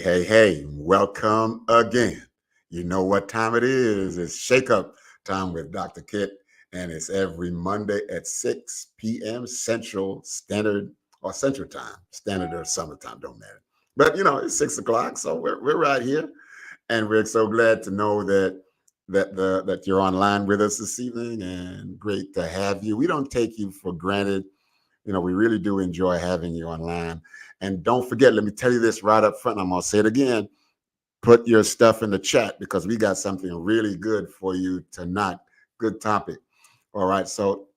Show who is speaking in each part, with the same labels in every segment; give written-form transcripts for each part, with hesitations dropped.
Speaker 1: Hey, welcome again. You know what time it is. It's Shake Up time with Dr. Kit, and it's every Monday at 6 p.m. Central Standard or Central Time. Standard or summertime, don't matter. But it's 6 o'clock, so we're right here. And we're so glad to know that you're online with us this evening, and great to have you. We don't take you for granted. We really do enjoy having you online. And don't forget, let me tell you this right up front. I'm going to say it again. Put your stuff in the chat because we got something really good for you tonight. Good topic. All right. So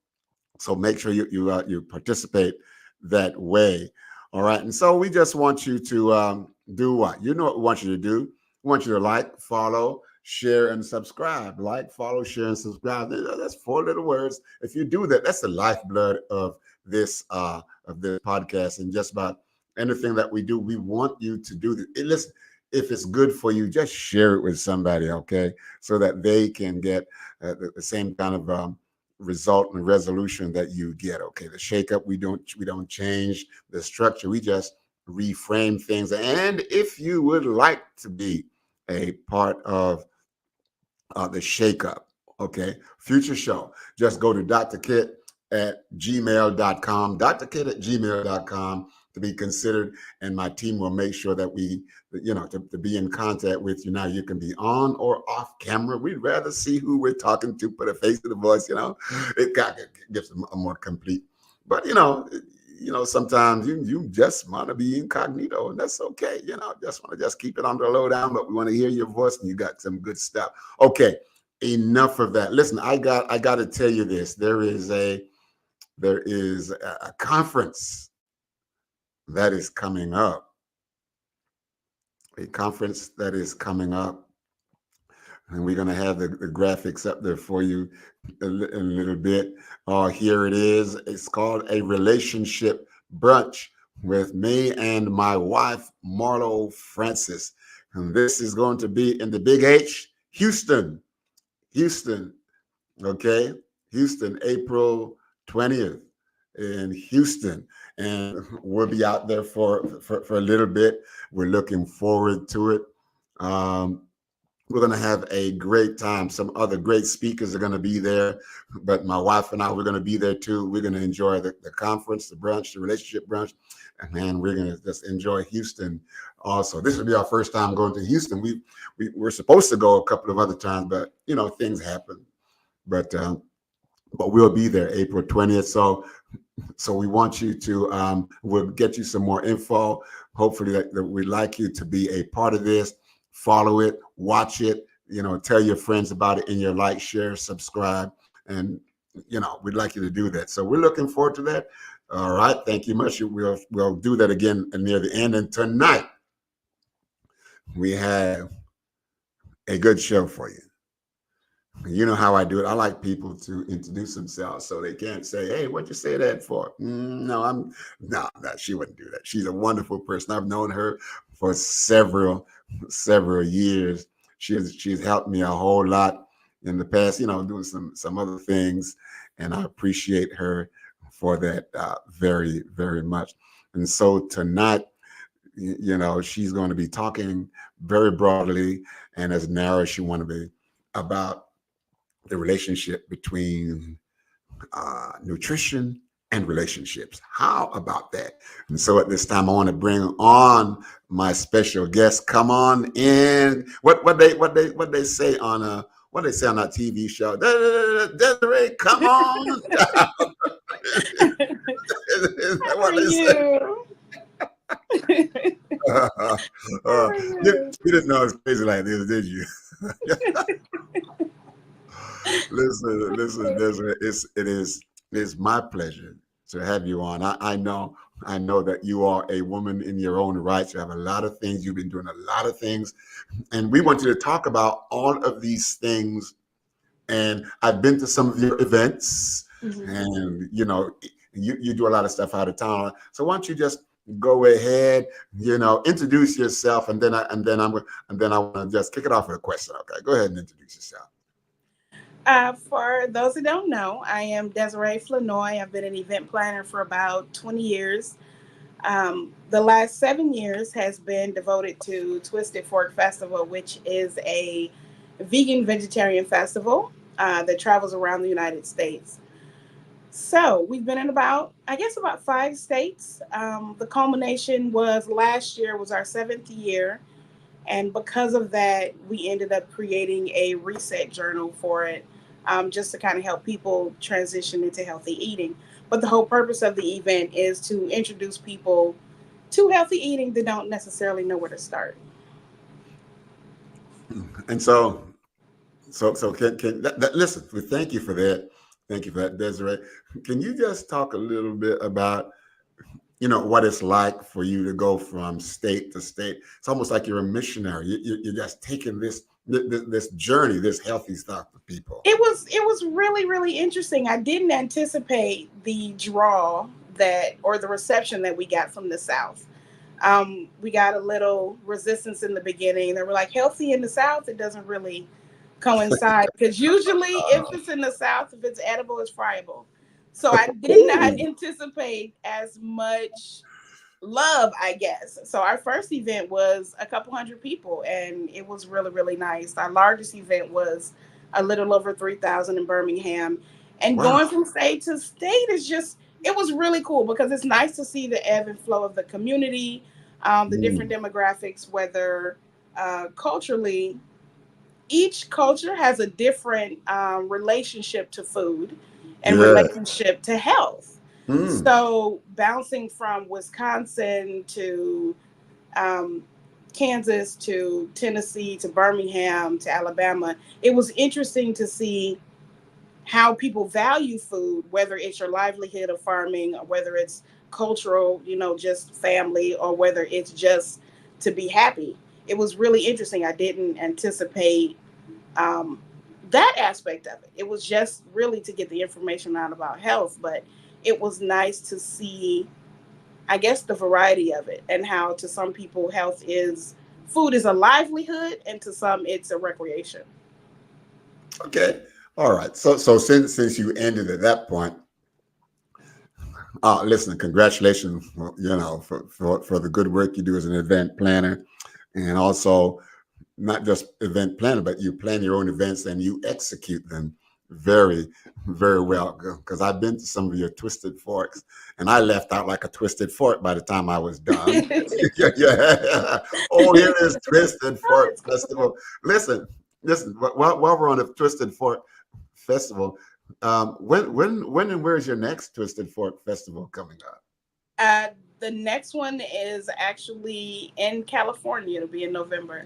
Speaker 1: make sure you participate that way. All right. And so we just want you to do what? You know what we want you to do. We want you to like, follow, share, and subscribe. Like, follow, share, and subscribe. That's four little words. If you do that, that's the lifeblood of this podcast. And just about anything that we do, we want you to do this. Listen, if it's good for you, just share it with somebody, okay? So that they can get the same kind of result and resolution that you get. Okay, the shakeup, we don't change the structure. We just reframe things. And if you would like to be a part of the shakeup, okay, future show, just go to drkit@gmail.com, drkit@gmail.com to be considered, and my team will make sure that to be in contact with you. Now you can be on or off camera. We'd rather see who we're talking to, put a face to the voice. It gives a more complete. But sometimes you just want to be incognito, and that's okay. Just want to just keep it on the low down, but we want to hear your voice, and you got some good stuff. Okay, enough of that. Listen, I got to tell you this. There is a conference that is coming up. A conference that is coming up, and we're going to have the graphics up there for you in a little bit. Here it is. It's called A Relationship Brunch with me and my wife, Marlo Francis. And this is going to be in the Big H, Houston. Okay? Houston, April 20th in Houston. And we'll be out there for a little bit. We're looking forward to it. We're going to have a great time. Some other great speakers are going to be there, but my wife and I, we're going to be there too. We're going to enjoy the conference, the brunch, the relationship brunch, and man, we're going to just enjoy Houston also. This will be our first time going to Houston. We're supposed to go a couple of other times, but things happen. But we'll be there April 20th. So we want you to, we'll get you some more info. Hopefully that we'd like you to be a part of this. Follow it, watch it, tell your friends about it in your like, share, subscribe. And, we'd like you to do that. So we're looking forward to that. All right. Thank you much. We'll do that again near the end. And tonight we have a good show for you. You know how I do it. I like people to introduce themselves so they can't say, "Hey, what'd you say that for?" No, she wouldn't do that. She's a wonderful person. I've known her for several years. She's helped me a whole lot in the past, doing some other things, and I appreciate her for that very, very much. And so tonight, she's going to be talking very broadly and as narrow as she want to be about the relationship between nutrition and relationships. How about that? And so at this time, I want to bring on my special guest. Come on in. What they say on that TV show? Desiree, come on. Is that what they say? You didn't know it's crazy like this, did you? Listen, Desiree, it's my pleasure to have you on. I know that you are a woman in your own right. You have a lot of things. You've been doing a lot of things, and we want you to talk about all of these things. And I've been to some of your events, and you do a lot of stuff out of town. So why don't you just go ahead, introduce yourself, and then I want to just kick it off with a question. Okay, go ahead and introduce yourself.
Speaker 2: For those who don't know, I am Desiree Flanoy. I've been an event planner for about 20 years. The last 7 years has been devoted to Twisted Fork Festival, which is a vegan vegetarian festival that travels around the United States. So we've been in I guess, about 5 states. The culmination was last year was our seventh year, and because of that, we ended up creating a reset journal for it, just to kind of help people transition into healthy eating. But the whole purpose of the event is to introduce people to healthy eating that don't necessarily know where to start.
Speaker 1: And so listen, we thank you for that. Thank you for that, Desiree. Can you just talk a little bit about, what it's like for you to go from state to state? It's almost like you're a missionary. You're just taking this journey, this healthy stuff for people.
Speaker 2: It was really really interesting. I didn't anticipate the draw that or the reception that we got from the South. We got a little resistance in the beginning. They were like, healthy in the South, it doesn't really coincide because usually if it's in the South, if it's edible, it's friable. So I did not anticipate as much love, I guess. So our first event was a couple hundred people, and it was really, really nice. Our largest event was a little over 3,000 in Birmingham. And
Speaker 1: Wow.
Speaker 2: going from state to state is just, it was really cool because it's nice to see the ebb and flow of the community, the different
Speaker 1: Mm.
Speaker 2: demographics, whether culturally, each culture has a different relationship to food and
Speaker 1: Yeah.
Speaker 2: relationship to health.
Speaker 1: Mm.
Speaker 2: So bouncing from Wisconsin to um, Kansas to Tennessee to Birmingham to Alabama, it was interesting to see how people value food, whether it's your livelihood of farming or whether it's cultural, just family, or whether it's just to be happy. It was really interesting. I didn't anticipate um, that aspect of it. It was just really to get the information out about health, but it was nice to see, I guess, the variety of it and how to some people food is a livelihood and to some it's a recreation.
Speaker 1: Okay. All right. So since you ended at that point, listen, congratulations, for the good work you do as an event planner, and also not just event planner, but you plan your own events and you execute them very, very well. Because I've been to some of your Twisted Forks, and I left out like a twisted fork by the time I was done. Yeah, yeah. Oh, here is Twisted
Speaker 2: Oh,
Speaker 1: Fork
Speaker 2: that's cool.
Speaker 1: Festival. Listen. While we're on the Twisted Fork Festival, when and where is your next Twisted Fork Festival coming up?
Speaker 2: Uh, the next one is actually in California. It'll be in November.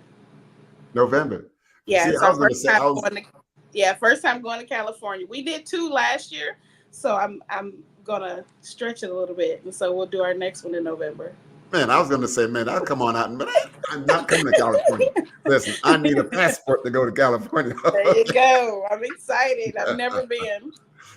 Speaker 1: November.
Speaker 2: Yeah,
Speaker 1: See,
Speaker 2: it's
Speaker 1: I
Speaker 2: our
Speaker 1: was going to
Speaker 2: first
Speaker 1: say,
Speaker 2: time going to. Yeah, first time going to California. We did two last year, so I'm gonna stretch it a little bit, and so we'll do our next one in November.
Speaker 1: man, I was going to say, man, I'll come on out, but I'm not coming to California. Listen, I need a passport to go to California.
Speaker 2: There you go. I'm excited. I've never been.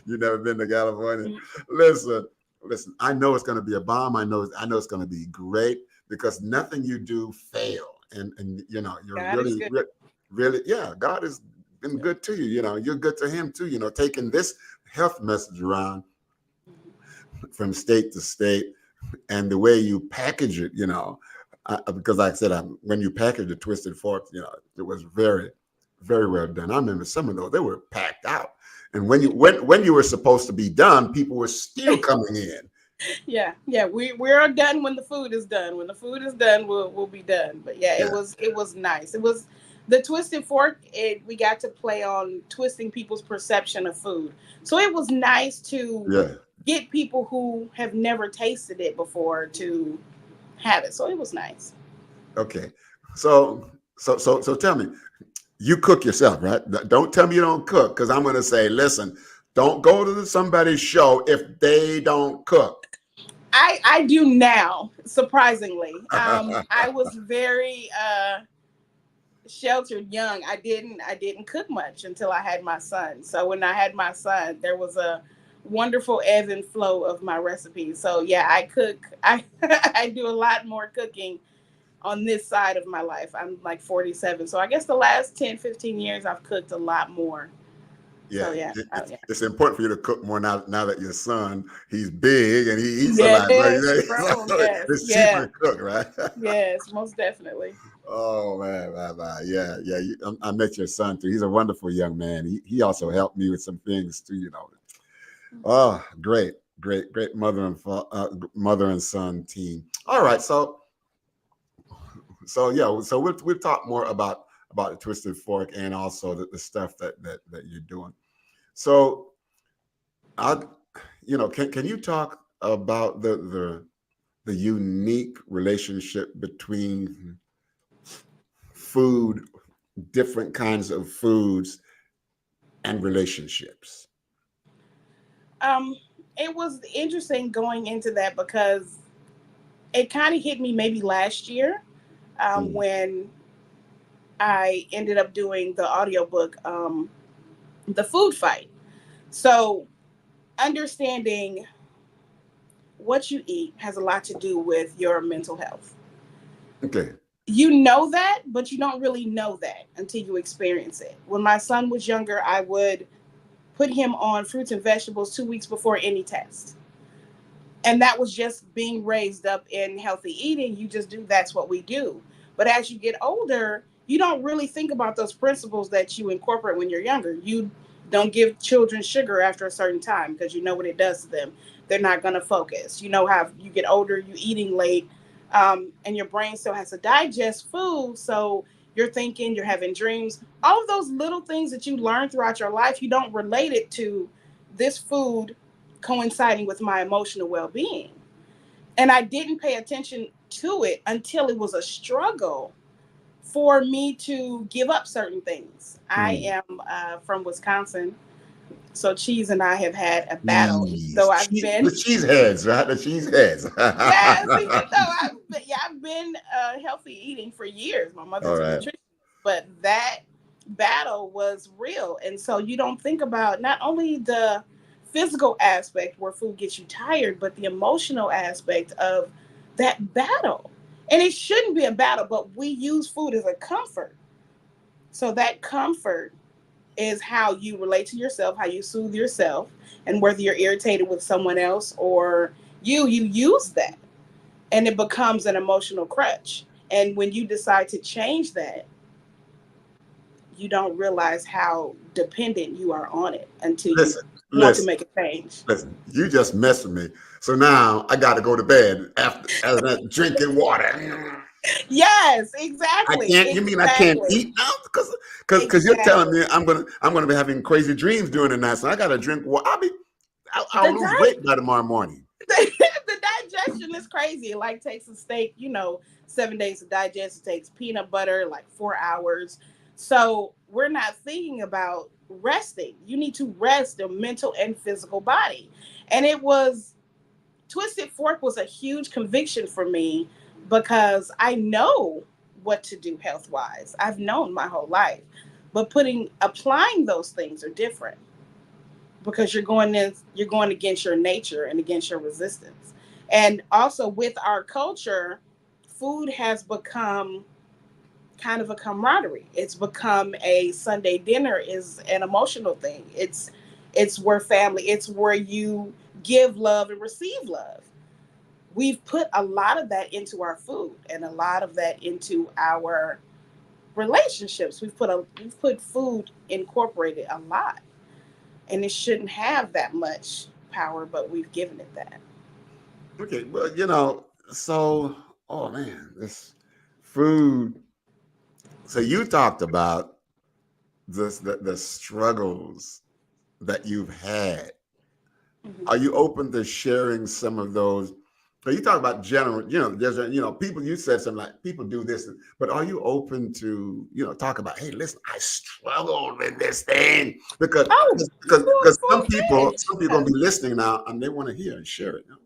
Speaker 1: You never been to California? Listen, listen. I know it's going to be a bomb. I know it's going to be great because nothing you do fail, and you're
Speaker 2: God is
Speaker 1: really,
Speaker 2: good.
Speaker 1: really, yeah. God has been good to you. You're good to Him too. Taking this health message around from state to state, and the way you package it, because like I said, when you package the Twisted Fork, it was very, very well done. I remember some of those; they were packed out, and when you were supposed to be done, people were still coming in.
Speaker 2: Yeah, yeah. We're done when the food is done. When the food is done, we'll be done. But yeah,
Speaker 1: Yeah,
Speaker 2: it was nice. It was the Twisted Fork. We got to play on twisting people's perception of food. So it was nice to
Speaker 1: yeah.
Speaker 2: get people who have never tasted it before to have it. So it was nice.
Speaker 1: Okay, so tell me, you cook yourself, right? Don't tell me you don't cook, because I'm going to say, listen, don't go to somebody's show if they don't cook.
Speaker 2: I do now, surprisingly. I was very sheltered young. I didn't cook much until I had my son. So when I had my son, there was a wonderful ebb and flow of my recipes. So yeah, I cook. I I do a lot more cooking on this side of my life. I'm like 47. So I guess the last 10, 15 years I've cooked a lot more.
Speaker 1: Yeah,
Speaker 2: So yeah, oh yeah.
Speaker 1: it's important for you to cook more now that your son, he's big and he eats a lot.
Speaker 2: Yes, bro.
Speaker 1: So
Speaker 2: Yes,
Speaker 1: it's cheaper
Speaker 2: yeah,
Speaker 1: to cook, right?
Speaker 2: yes, most definitely.
Speaker 1: Oh man. Yeah, yeah. I met your son too. He's a wonderful young man. He also helped me with some things too. Oh, great mother and son team. All right, so yeah, so we'll talk more about the Twisted Fork and also the stuff that you're doing. So I, can you talk about the unique relationship between food, different kinds of foods, and relationships?
Speaker 2: Um, it was interesting going into that because it kind of hit me maybe last year
Speaker 1: Mm.
Speaker 2: when I ended up doing the audiobook, The Food Fight. So understanding what you eat has a lot to do with your mental health.
Speaker 1: Okay.
Speaker 2: You know that, but you don't really know that until you experience it. When my son was younger, I would put him on fruits and vegetables 2 weeks before any test. And that was just being raised up in healthy eating. You just do, that's what we do. But as you get older, you don't really think about those principles that you incorporate when you're younger. You don't give children sugar after a certain time because you know what it does to them. They're not going to focus. You know how you get older, you eating late, and your brain still has to digest food. So you're thinking, you're having dreams. All of those little things that you learn throughout your life, you don't relate it to this food coinciding with my emotional well-being. And I didn't pay attention to it until it was a struggle for me to give up certain things. I
Speaker 1: Mm.
Speaker 2: am from Wisconsin, so cheese and I have had a battle.
Speaker 1: Cheese,
Speaker 2: So I've
Speaker 1: the
Speaker 2: been,
Speaker 1: cheese heads, right? The cheese heads.
Speaker 2: yes, even though I've been healthy eating for years. My
Speaker 1: All
Speaker 2: mother's a
Speaker 1: right.
Speaker 2: nutritionist, but that battle was real. And so you don't think about not only the physical aspect where food gets you tired, but the emotional aspect of that battle. And it shouldn't be a battle, but we use food as a comfort. So that comfort is how you relate to yourself, how you soothe yourself, and whether you're irritated with someone else or you use that and it becomes an emotional crutch. And when you decide to change that, you don't realize how dependent you are on it until you
Speaker 1: Listen,
Speaker 2: want to
Speaker 1: listen,
Speaker 2: make a change.
Speaker 1: listen. You just messed with me. So now I got to go to bed after that drinking water.
Speaker 2: Yes,
Speaker 1: I
Speaker 2: exactly.
Speaker 1: can't. You mean I can't
Speaker 2: Exactly.
Speaker 1: eat now? Because you're telling
Speaker 2: Exactly.
Speaker 1: me I'm gonna be having crazy dreams during the night. So I got to drink water. I'll
Speaker 2: The
Speaker 1: lose weight by tomorrow morning.
Speaker 2: the digestion is crazy. It like takes a steak, 7 days to digest. It takes peanut butter, like 4 hours. So we're not thinking about resting. You need to rest the mental and physical body. And it was Twisted Fork was a huge conviction for me because I know what to do health wise. I've known my whole life. But applying those things are different because you're going against your nature and against your resistance. And also with our culture, food has become kind of a camaraderie. It's become a Sunday dinner is an emotional thing. It's where family, it's where you give love and receive love. We've put a lot of that into our food and a lot of that into our relationships. We've put food incorporated a lot, and it shouldn't have that much power, but we've given it that.
Speaker 1: Okay, well, so oh man, this food. So you talked about the struggles that you've had.
Speaker 2: Mhm.
Speaker 1: Are you open to sharing some of those? So you talk about general, there's people. You said something like people do this, but are you open to talk about? Hey, listen, I struggled with this thing because
Speaker 2: Oh,
Speaker 1: because some people gonna
Speaker 2: full-fledged.
Speaker 1: be listening now and they want to hear and share it. Can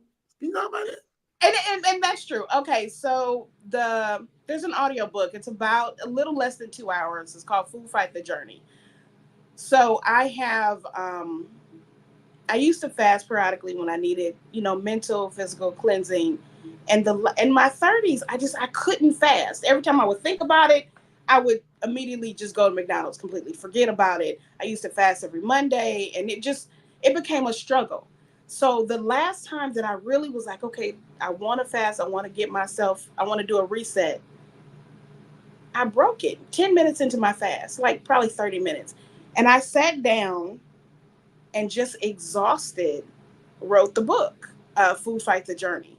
Speaker 1: you talk about it?
Speaker 2: And that's true. Okay, so there's an audio book. It's about a little less than 2 hours. It's called Food Fight the Journey. So I used to fast periodically when I needed, mental, physical cleansing. And in my 30s, I couldn't fast. Every time I would think about it, I would immediately just go to McDonald's, completely forget about it. I used to fast every Monday, and it became a struggle. So the last time that I really was like, okay, I want to fast, I want to do a reset. I broke it 10 minutes into my fast, like probably 30 minutes. And I sat down and just exhausted wrote the book, Food Fight the Journey.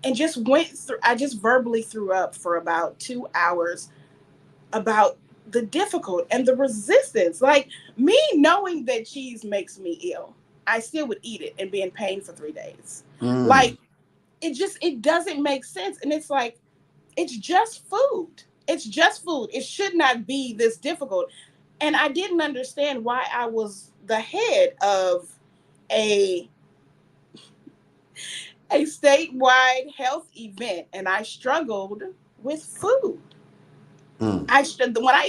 Speaker 2: And just went through, I just verbally threw up for about 2 hours about the difficult and the resistance. Like, me knowing that cheese makes me ill, I still would eat it and be in pain for 3 days.
Speaker 1: Mm,
Speaker 2: Like, it doesn't make sense. And it's like, it's just food. It's just food. It should not be this difficult. And I didn't understand why I was the head of a a statewide health event and I struggled with food.
Speaker 1: mm,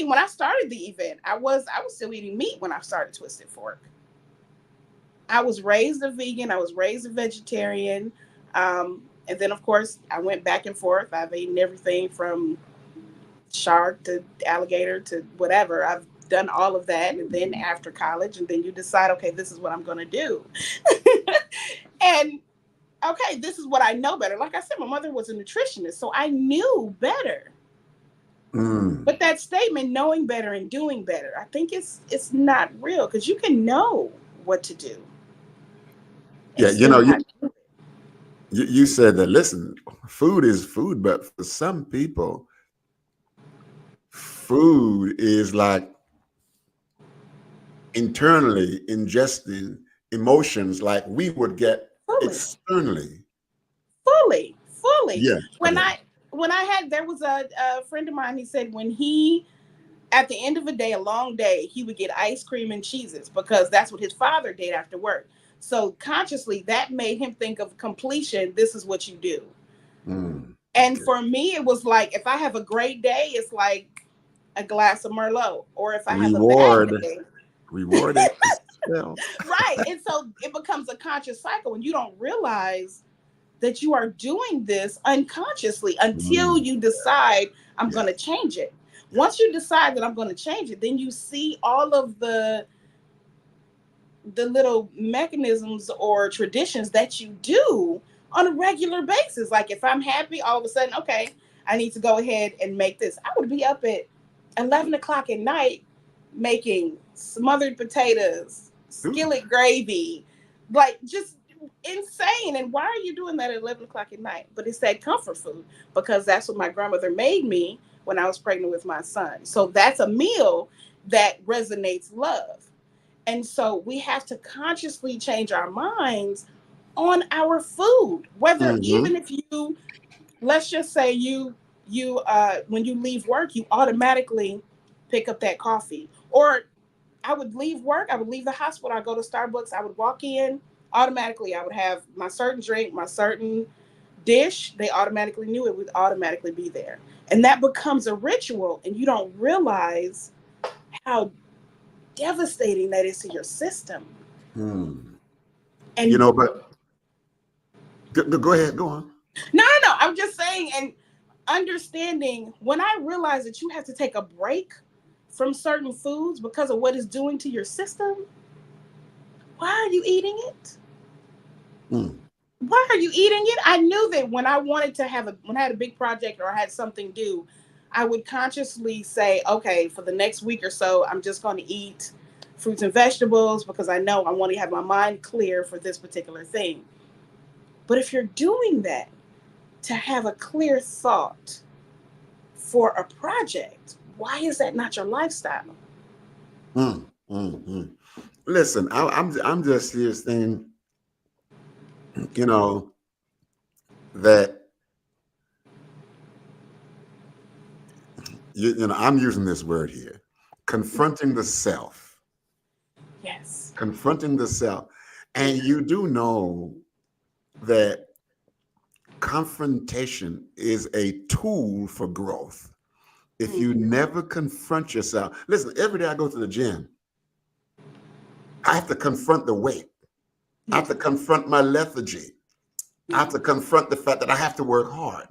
Speaker 2: When I started the event, I was still eating meat when I started Twisted Fork. I was raised a vegan. I was raised a vegetarian. And then, of course, I went back and forth. I've eaten everything from shark to alligator to whatever. I've done all of that. And then after college, and then you decide, okay, this is what I'm going to do. And okay, this is what I know better. Like I said, my mother was a nutritionist, so I knew better.
Speaker 1: mm.
Speaker 2: But that statement, knowing better and doing better, I think it's not real because you can know what to do and
Speaker 1: Yeah,
Speaker 2: still not do it.
Speaker 1: you said that, listen, food is food, but for some people, food is like internally ingesting emotions like we would get
Speaker 2: Fully,
Speaker 1: externally.
Speaker 2: fully.
Speaker 1: Yeah, go
Speaker 2: When
Speaker 1: ahead.
Speaker 2: I had there was a friend of mine. He said when he at the end of the day, a long day, he would get ice cream and cheeses because that's what his father did after work. So consciously, that made him think of completion. This is what you do.
Speaker 1: Mm,
Speaker 2: And
Speaker 1: okay.
Speaker 2: for me, it was like if I have a great day, it's like a glass of Merlot. Or if I have a bad
Speaker 1: Reward,
Speaker 2: day,
Speaker 1: rewarded. Well,
Speaker 2: right. And so it becomes a conscious cycle and you don't realize that you are doing this unconsciously until
Speaker 1: mm,
Speaker 2: you decide I'm going
Speaker 1: yes,
Speaker 2: to change it.
Speaker 1: yes.
Speaker 2: Once you decide that I'm going to change it, then you see all of the little mechanisms or traditions that you do on a regular basis. Like if I'm happy, all of a sudden, okay, I need to go ahead and make this. I would be up at 11 o'clock at night making smothered potatoes,
Speaker 1: Ooh,
Speaker 2: skillet gravy, like just insane. And why are you doing that at 11 o'clock at night? But it's that comfort food because that's what my grandmother made me when I was pregnant with my son. So that's a meal that resonates love. And so we have to consciously change our minds on our food. Whether
Speaker 1: mm-hmm.
Speaker 2: even if you, let's just say you when you leave work, you automatically pick up that coffee. Or I would leave work, I would leave the hospital, I go to Starbucks, I would walk in, automatically I would have my certain drink, my certain dish, they automatically knew it would automatically be there. And that becomes a ritual and you don't realize how devastating that is to your system.
Speaker 1: Mm.
Speaker 2: And
Speaker 1: But go ahead, go on.
Speaker 2: no, I'm just saying, and understanding when I realized that you have to take a break from certain foods because of what it's doing to your system, why are you eating it?
Speaker 1: Mm,
Speaker 2: Why are you eating it? I knew that when I wanted to when I had a big project or I had something due, I would consciously say, okay, for the next week or so, I'm just going to eat fruits and vegetables because I know I want to have my mind clear for this particular thing. But if you're doing that to have a clear thought for a project, why is that not your lifestyle?
Speaker 1: mm. Listen, I'm just here saying, you know, that I'm using this word here, confronting the self,
Speaker 2: Yes.
Speaker 1: confronting the self, and you do know that confrontation is a tool for growth. If you
Speaker 2: Mm-hmm.
Speaker 1: never confront yourself, listen, every day I go to the gym, I have to confront the weight. I have
Speaker 2: Yeah.
Speaker 1: to confront my lethargy. I have
Speaker 2: Yeah.
Speaker 1: to confront the fact that I have to work hard.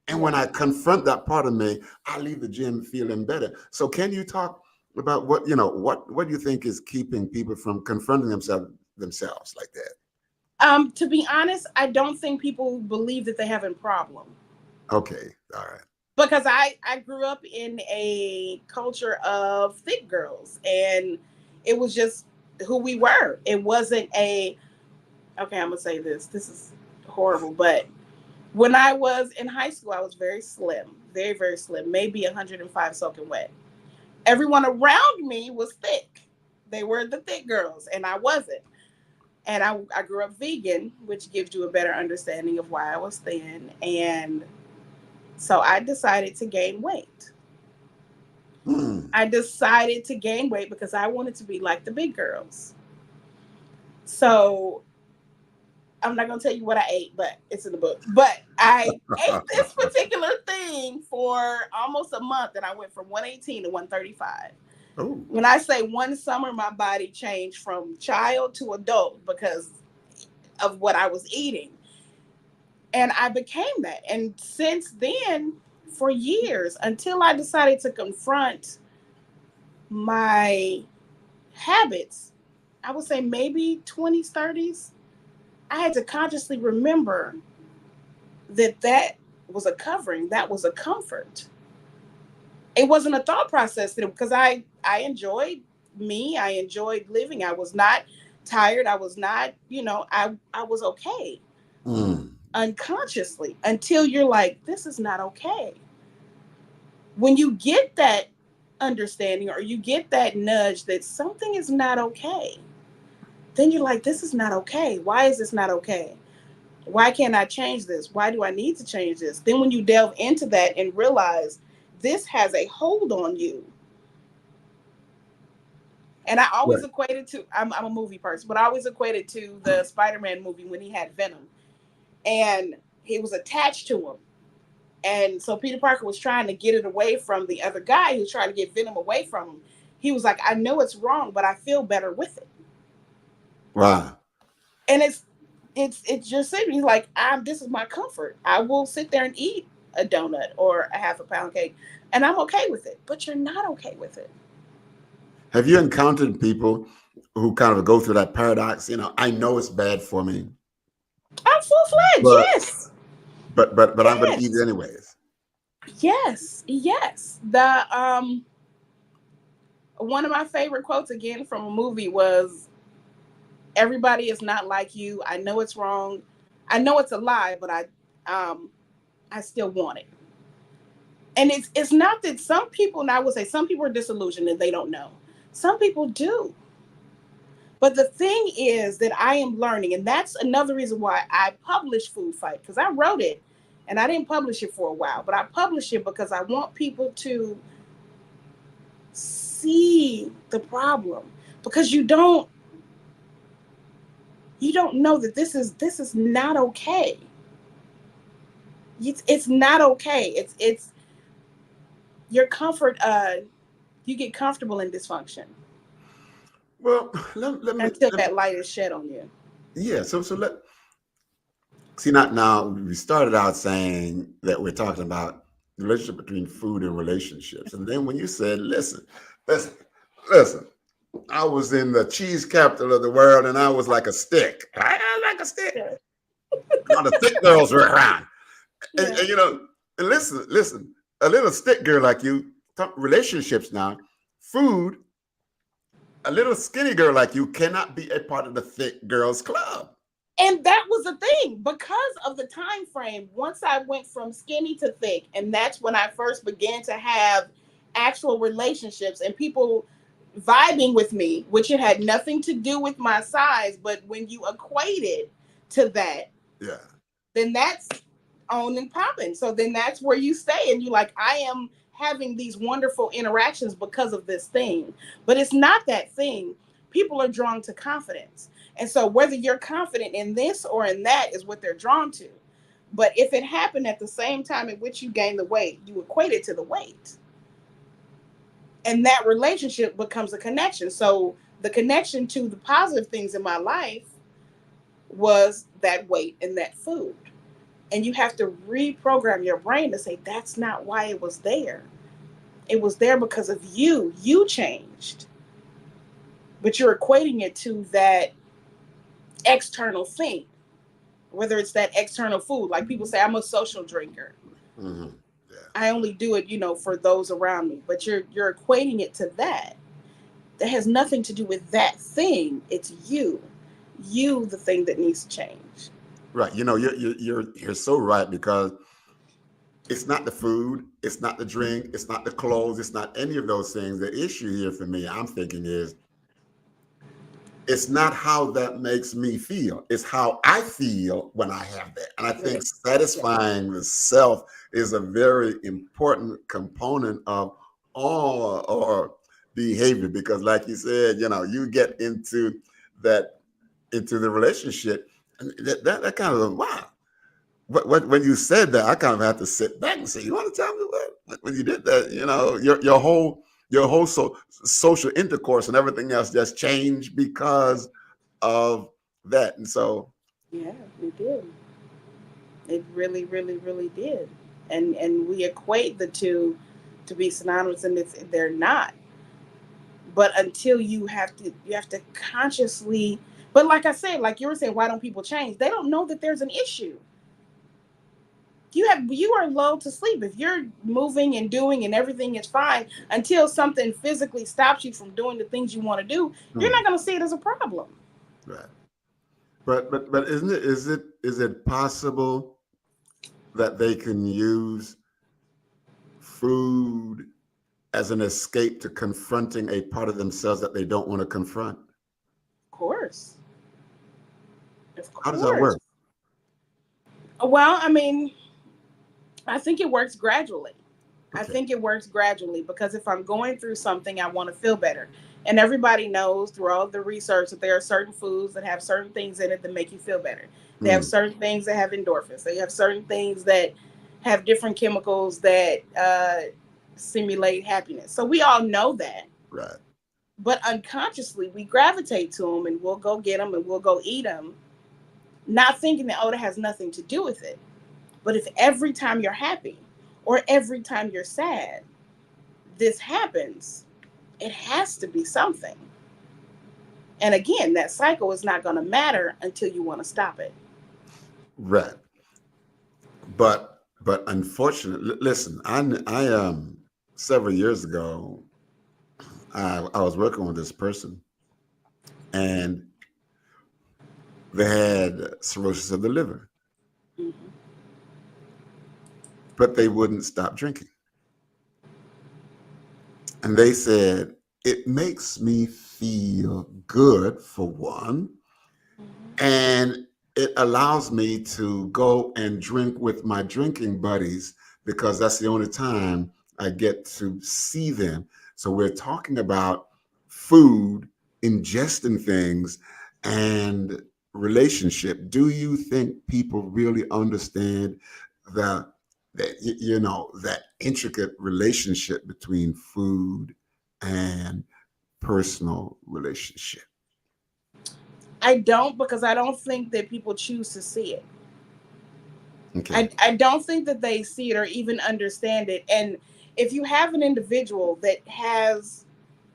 Speaker 1: And when I
Speaker 2: Yeah.
Speaker 1: confront that part of me, I leave the gym feeling better. So can you talk about what do you think is keeping people from confronting themselves like that?
Speaker 2: To be honest, I don't think people believe that they have a problem,
Speaker 1: Okay, all right.
Speaker 2: because I grew up in a culture of thick girls, and it was just who we were. It wasn't a, okay, I'm gonna say this. This is horrible, but when I was in high school, I was very slim, very, very slim, maybe 105 soaking wet. Everyone around me was thick. They were the thick girls, and I wasn't. And I grew up vegan, which gives you a better understanding of why I was thin. And so I decided to gain weight.
Speaker 1: Hmm.
Speaker 2: I decided to gain weight because I wanted to be like the big girls. So I'm not gonna tell you what I ate, but it's in the book. But I ate this particular thing for almost a month, and I went from 118 to 135.
Speaker 1: Oh.
Speaker 2: When I say one summer, my body changed from child to adult because of what I was eating, and I became that. And since then, for years, until I decided to confront my habits, I would say maybe 20s, 30s, I had to consciously remember that that was a covering, that was a comfort. It wasn't a thought process because I enjoyed me, I enjoyed living. I was not tired, I was not, I was okay
Speaker 1: Hmm.
Speaker 2: unconsciously, until you're like, this is not okay. When you get that understanding, or you get that nudge that something is not okay, then you're like, this is not okay. Why is this not okay? Why can't I change this? Why do I need to change this? Then when you delve into that and realize this has a hold on you. And I always
Speaker 1: Right.
Speaker 2: equated to, I'm a movie person, but I always equated to the Spider-Man movie when he had Venom and he was attached to him. And so Peter Parker was trying to get it away from the other guy who was trying to get Venom away from him. He was like, I know it's wrong, but I feel better with it.
Speaker 1: Wow.
Speaker 2: And it's just simply like, I'm this is my comfort. I will sit there and eat a donut or a half a pound cake, and I'm okay with it. But you're not okay with it.
Speaker 1: Have you encountered people who kind of go through that paradox? I know it's bad for me,
Speaker 2: I'm full fledged.
Speaker 1: but
Speaker 2: Yes.
Speaker 1: but I'm going to eat it
Speaker 2: Yes.
Speaker 1: anyways.
Speaker 2: Yes. Yes. The One of my favorite quotes again from a movie was, everybody is not like you. I know it's wrong. I know it's a lie, but I still want it. And it's not that some people, and I would say some people are disillusioned and they don't know. Some people do. But the thing is that I am learning, and that's another reason why I published Food Fight, because I wrote it and I didn't publish it for a while, but I published it because I want people to see the problem. Because you don't know that this is not okay. It's not okay. It's your comfort. You get comfortable in dysfunction
Speaker 1: Well, let me
Speaker 2: until that light is shed on you.
Speaker 1: yeah. So let see, not now. We started out saying that we're talking about the relationship between food and relationships, and then when you said, listen, listen, I was in the cheese capital of the world, and I was like a stick. I was like a stick.
Speaker 2: Yeah,
Speaker 1: All the thick girls were around, and,
Speaker 2: yeah.
Speaker 1: and and listen, a little stick girl like you, talk relationships now, food. A little skinny girl like you cannot be a part of the thick girls club.
Speaker 2: And that was the thing because of the time frame. Once I went from skinny to thick, and that's when I first began to have actual relationships and people vibing with me, which it had nothing to do with my size. But when you equate it to that,
Speaker 1: Yeah.
Speaker 2: then that's on and popping. So then that's where you stay, and you like, I am having these wonderful interactions because of this thing. But it's not that thing. People are drawn to confidence. And so whether you're confident in this or in that is what they're drawn to. But if it happened at the same time at which you gain the weight, you equate it to the weight. And that relationship becomes a connection. So the connection to the positive things in my life was that weight and that food. And you have to reprogram your brain to say, that's not why it was there. It was there because of you. You changed. But you're equating it to that external thing, whether it's that external food. Like people say, I'm a social drinker.
Speaker 1: Mm-hmm. Yeah.
Speaker 2: I only do it, for those around me. But you're equating it to that. That has nothing to do with that thing. It's you. You, the thing that needs to change.
Speaker 1: Right. You're so right, because it's not the food, it's not the drink, it's not the clothes, it's not any of those things. The issue here for me, I'm thinking, is it's not how that makes me feel. It's how I feel when I have that. And I think
Speaker 2: Yeah.
Speaker 1: satisfying the self is a very important component of all or behavior, because like you said, you get into the relationship, and that kind of, wow. When you said that, I kind of have to sit back and say, "You want to tell me what when you did that? Your whole social intercourse and everything else just changed because of that." And so,
Speaker 2: Yeah, it did. It really, really, really did. And we equate the two to be synonymous, and they're not. But until you have to consciously. But like I said, like you were saying, why don't people change? They don't know that there's an issue. You are lulled to sleep if you're moving and doing and everything is fine until something physically stops you from doing the things you want to do. You're
Speaker 1: hmm,
Speaker 2: not going to see it as a problem.
Speaker 1: right. But is it possible that they can use food as an escape to confronting a part of themselves that they don't want to confront?
Speaker 2: Of course. Of
Speaker 1: How does that
Speaker 2: course.
Speaker 1: work?
Speaker 2: Well, I mean, I think it works gradually. I
Speaker 1: Okay.
Speaker 2: think it works gradually because if I'm going through something, I want to feel better. And everybody knows through all the research that there are certain foods that have certain things in it that make you feel better. They have
Speaker 1: Hmm.
Speaker 2: certain things that have endorphins. They have certain things that have different chemicals that simulate happiness. So we all know that.
Speaker 1: Right.
Speaker 2: But unconsciously, we gravitate to them and we'll go get them and we'll go eat them, not thinking that, oh, that has nothing to do with it. But if every time you're happy or every time you're sad, this happens, it has to be something. And again, that cycle is not going to matter until you want to stop it.
Speaker 1: Right. But unfortunately, listen, I several years ago, I was working with this person, and they had cirrhosis of the liver,
Speaker 2: Mm-hmm.
Speaker 1: but they wouldn't stop drinking. And they said, it makes me feel good, for one, and it allows me to go and drink with my drinking buddies, because that's the only time I get to see them. So we're talking about food, ingesting things, and relationship. Do you think people really understand the that intricate relationship between food and personal relationship?
Speaker 2: I don't, because I don't think that people choose to see it.
Speaker 1: Okay.
Speaker 2: I don't think that they see it or even understand it. And if you have an individual that has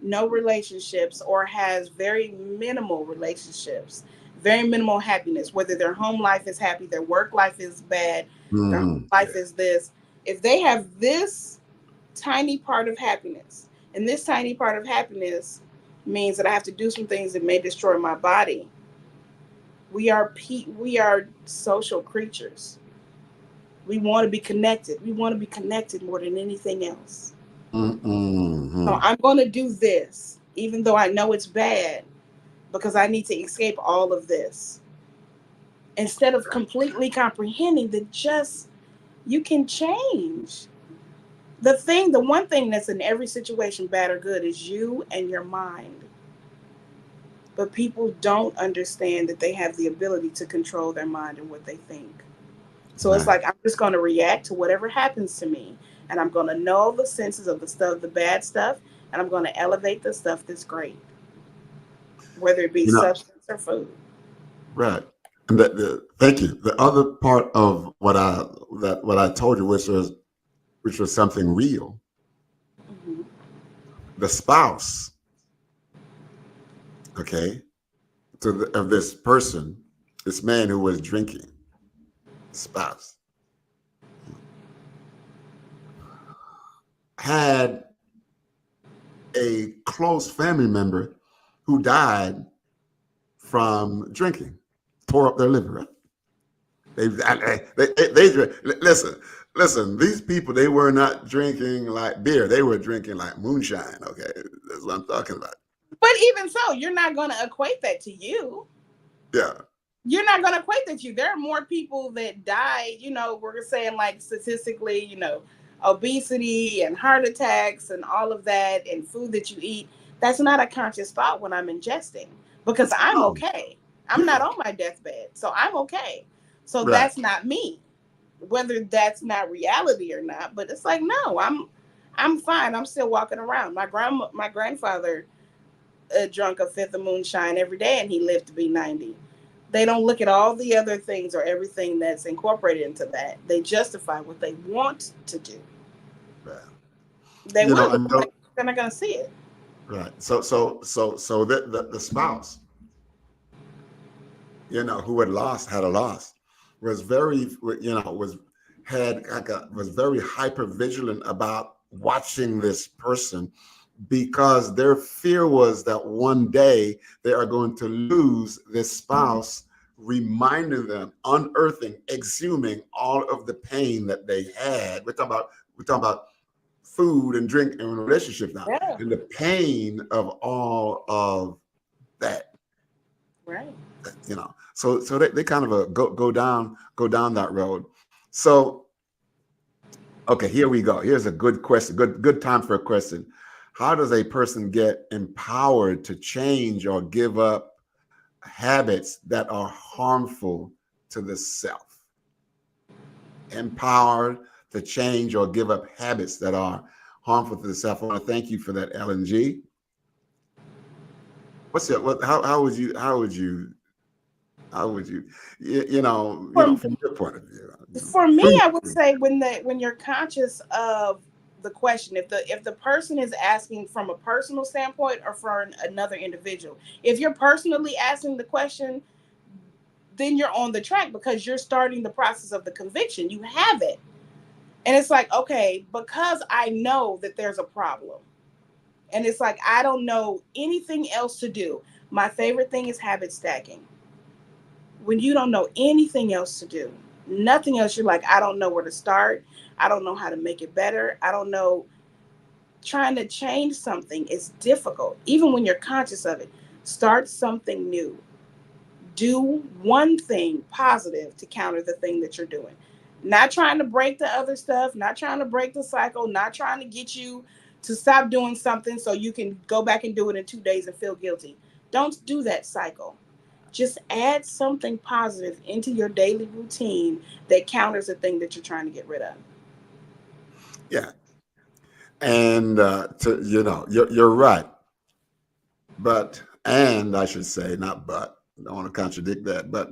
Speaker 2: no relationships or has very minimal relationships, very minimal happiness, whether their home life is happy, their work life is bad, their home
Speaker 1: Hmm.
Speaker 2: life is this, if they have this tiny part of happiness, and this tiny part of happiness means that I have to do some things that may destroy my body. We are social creatures. We want to be connected. We want to be connected more than anything else. So
Speaker 1: Mm-hmm.
Speaker 2: I'm going to do this, even though I know it's bad, because I need to escape all of this. Instead of completely comprehending that just you can change. The one thing that's in every situation, bad or good, is you and your mind. But people don't understand that they have the ability to control their mind and what they think. So it's
Speaker 1: Right.
Speaker 2: like I'm just going to react to whatever happens to me, and I'm going to know the senses of the stuff, the bad stuff, and I'm going to elevate the stuff that's great, whether it be
Speaker 1: You know,
Speaker 2: substance or food.
Speaker 1: right. And thank you. The other part of what I told you, which was something real,
Speaker 2: Mhm.
Speaker 1: the spouse, okay, of this person, this man who was drinking, spouse, had a close family member who died from drinking, tore up their liver. Listen, listen. These people, they were not drinking like beer; they were drinking like moonshine. Okay, that's what I'm talking about.
Speaker 2: But even so, you're not going to equate that to you.
Speaker 1: Yeah,
Speaker 2: You're not going to equate that to you. There are more people that die, we're saying like statistically, obesity and heart attacks and all of that and food that you eat. That's not a conscious thought when I'm ingesting because I'm
Speaker 1: oh,
Speaker 2: okay. I'm
Speaker 1: yeah,
Speaker 2: not on my deathbed. So I'm okay. So
Speaker 1: right.
Speaker 2: that's not me. Whether that's not reality or not, but it's like, no, I'm fine. I'm still walking around. My grandfather drunk a fifth of moonshine every day and he lived to be 90. They don't look at all the other things or everything that's incorporated into that. They justify what they want to do.
Speaker 1: Right.
Speaker 2: They
Speaker 1: You know,
Speaker 2: will, but
Speaker 1: and don't,
Speaker 2: they're not going to see it.
Speaker 1: right. So the spouse, who had a loss, was very, was very hyper vigilant about watching this person because their fear was that one day they are going to lose this spouse, reminding them, unearthing, exhuming all of the pain that they had. We're talking about food and drink and relationships now,
Speaker 2: Yeah,
Speaker 1: and the pain of all of that.
Speaker 2: right.
Speaker 1: So they kind of go down that road. So okay, here we go. Here's a good question. Good time for a question. How does a person get empowered to change or give up habits that are harmful to the self? Empowered to change or give up habits that are harmful to the self. I want to thank you for that, Ellen G. What's your what? How would you
Speaker 2: For
Speaker 1: from your point of view?
Speaker 2: for me,
Speaker 1: Food.
Speaker 2: I would say when you're conscious of the question, if the person is asking from a personal standpoint or for another individual, if you're personally asking the question, then you're on the track because you're starting the process of the conviction. You have it. And it's like, okay, because I know that there's a problem. And it's like, I don't know anything else to do. My favorite thing is habit stacking. When you don't know anything else to do, nothing else, you're like, I don't know where to start. I don't know how to make it better. I don't know. Trying to change something is difficult, even when you're conscious of it. Start something new. Do one thing positive to counter the thing that you're doing. Not trying to break the other stuff, not trying to break the cycle, not trying to get you to stop doing something so you can go back and do it in 2 days and feel guilty. Don't do that cycle. Just add something positive into your daily routine that counters the thing that you're trying to get rid of.
Speaker 1: Yeah, and you're right. And I should say, not but, I don't want to contradict that, but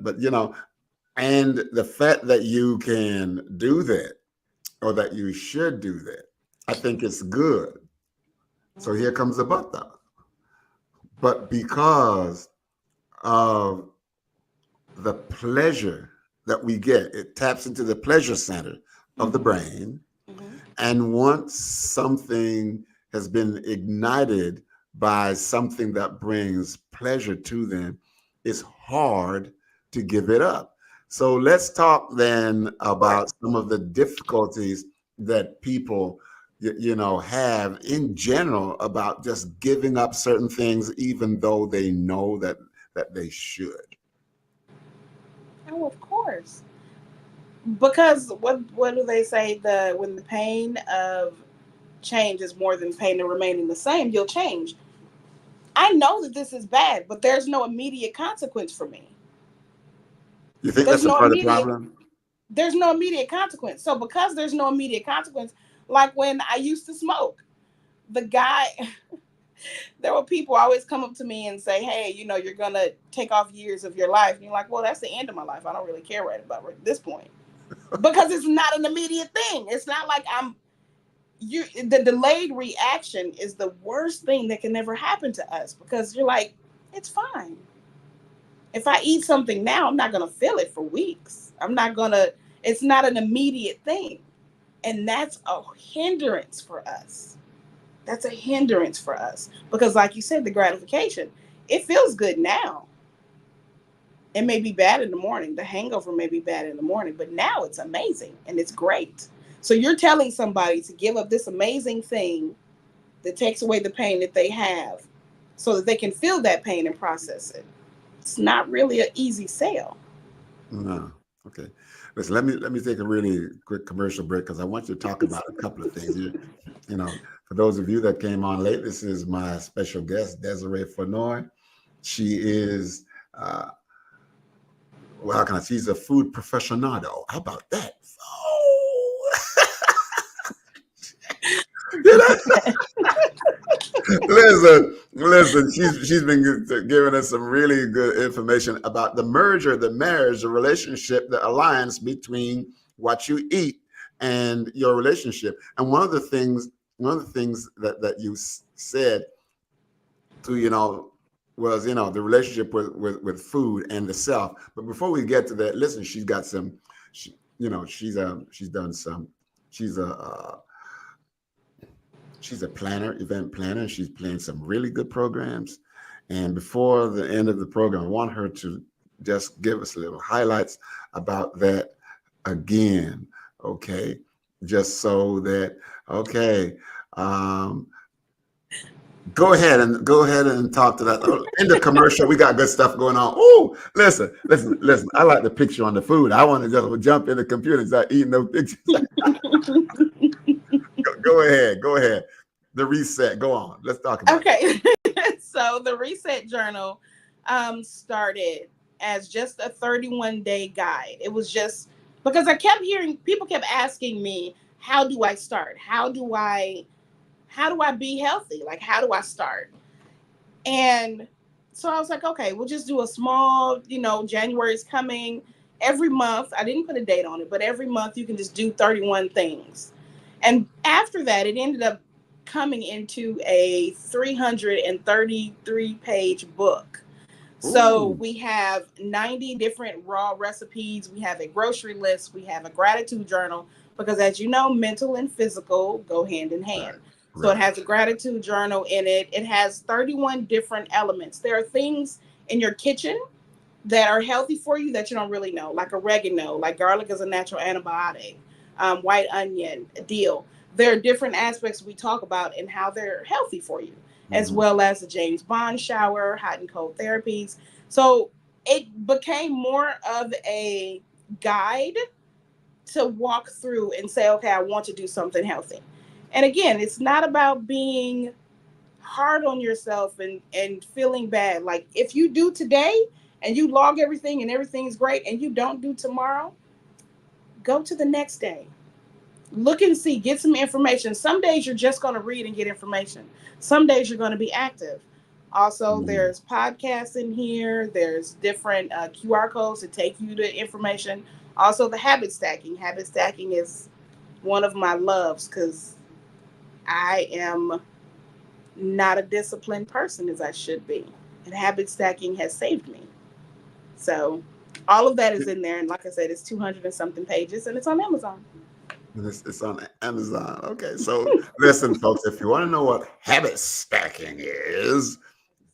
Speaker 1: and the fact that you can do that or that you should do that, I think it's good. So here comes the but though. But because of the pleasure that we get, it taps into the pleasure center of the
Speaker 2: Mm-hmm.
Speaker 1: brain.
Speaker 2: Mm-hmm.
Speaker 1: And once something has been ignited by something that brings pleasure to them, it's hard to give it up. So let's talk then
Speaker 2: Right.
Speaker 1: about some of the difficulties that people have in general about just giving up certain things even though they know that they should.
Speaker 2: Oh, of course. Because what do they say? When the pain of change is more than pain of remaining the same, you'll change. I know that this is bad, but there's no immediate consequence for me.
Speaker 1: You think
Speaker 2: There's
Speaker 1: that's a
Speaker 2: no
Speaker 1: part of the
Speaker 2: immediate
Speaker 1: problem?
Speaker 2: there's no immediate consequence. So because there's no immediate consequence, like when I used to smoke, the guy There were people always come up to me and say, hey, you're going to take off years of your life. And you're like, well, that's the end of my life. I don't really care right at this point. Because it's not an immediate thing. It's not like the delayed reaction is the worst thing that can ever happen to us, because you're like, it's fine. If I eat something now, I'm not going to feel it for weeks. It's not an immediate thing. And that's a hindrance for us. That's a hindrance for us. Because like you said, the gratification, it feels good now. It may be bad in the morning. The hangover may be bad in the morning, but now it's amazing and it's great. So you're telling somebody to give up this amazing thing that takes away the pain that they have so that they can feel that pain and process it. It's not really an easy sale.
Speaker 1: No. Okay. Listen, let me take a really quick commercial break, because I want you to talk about a couple of things. For those of you that came on late, this is my special guest, Desiree Fournoy. She is, she's a food professional. How about that? Oh. Listen, she's been giving us some really good information about the marriage, the relationship, the alliance between what you eat and your relationship. And one of the things that you said to, was, the relationship with food and the self. But before we get to that, listen, she's got some, she's a planner, event planner, and she's playing some really good programs. And before the end of the program, I want her to just give us a little highlights about that again. Okay. Just so that, okay. Go ahead and talk to that. In the commercial, we got good stuff going on. Oh, listen. I like the picture on the food. I want to just jump in the computer and start eating those pictures. Go ahead. The reset. Go on. Let's talk about
Speaker 2: it. Okay. So the Reset Journal started as just a 31-day guide. It was just because I kept hearing people kept asking me, how do I start? How do I be healthy? Like, how do I start? And so I was like, okay, we'll just do a small, January is coming. Every month, I didn't put a date on it, but every month you can just do 31 things. And after that, it ended up coming into a 333-page book. Ooh. So we have 90 different raw recipes. We have a grocery list. We have a gratitude journal, because as you know, mental and physical go hand in hand. Right. So it has a gratitude journal in it. It has 31 different elements. There are things in your kitchen that are healthy for you that you don't really know, like oregano, like garlic is a natural antibiotic, white onion, dill. There are different aspects we talk about and how they're healthy for you, as well as the James Bond shower, hot and cold therapies. So it became more of a guide to walk through and say, okay, I want to do something healthy. And again, it's not about being hard on yourself and feeling bad. Like, if you do today and you log everything and everything's great and you don't do tomorrow, go to the next day. Look and see, get some information. Some days you're just going to read and get information. Some days you're going to be active. Also, there's podcasts in here. There's different QR codes to take you to information. Also, the habit stacking. Habit stacking is one of my loves, because I am not a disciplined person as I should be. And habit stacking has saved me. So all of that is in there. And like I said, it's 200 and something pages, and it's on Amazon.
Speaker 1: It's on Amazon. Okay. So listen, folks, if you want to know what habit stacking is,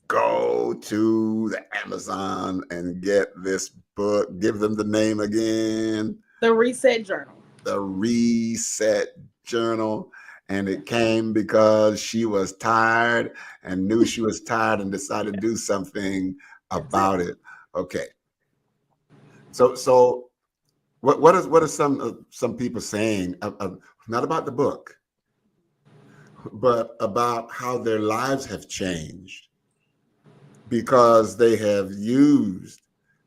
Speaker 1: go to the Amazon and get this book. Give them the name again.
Speaker 2: The Reset Journal.
Speaker 1: The Reset Journal. And it came because she was tired and knew she was tired and decided to do something about it. Okay. So what are some people saying, not about the book, but about how their lives have changed because they have used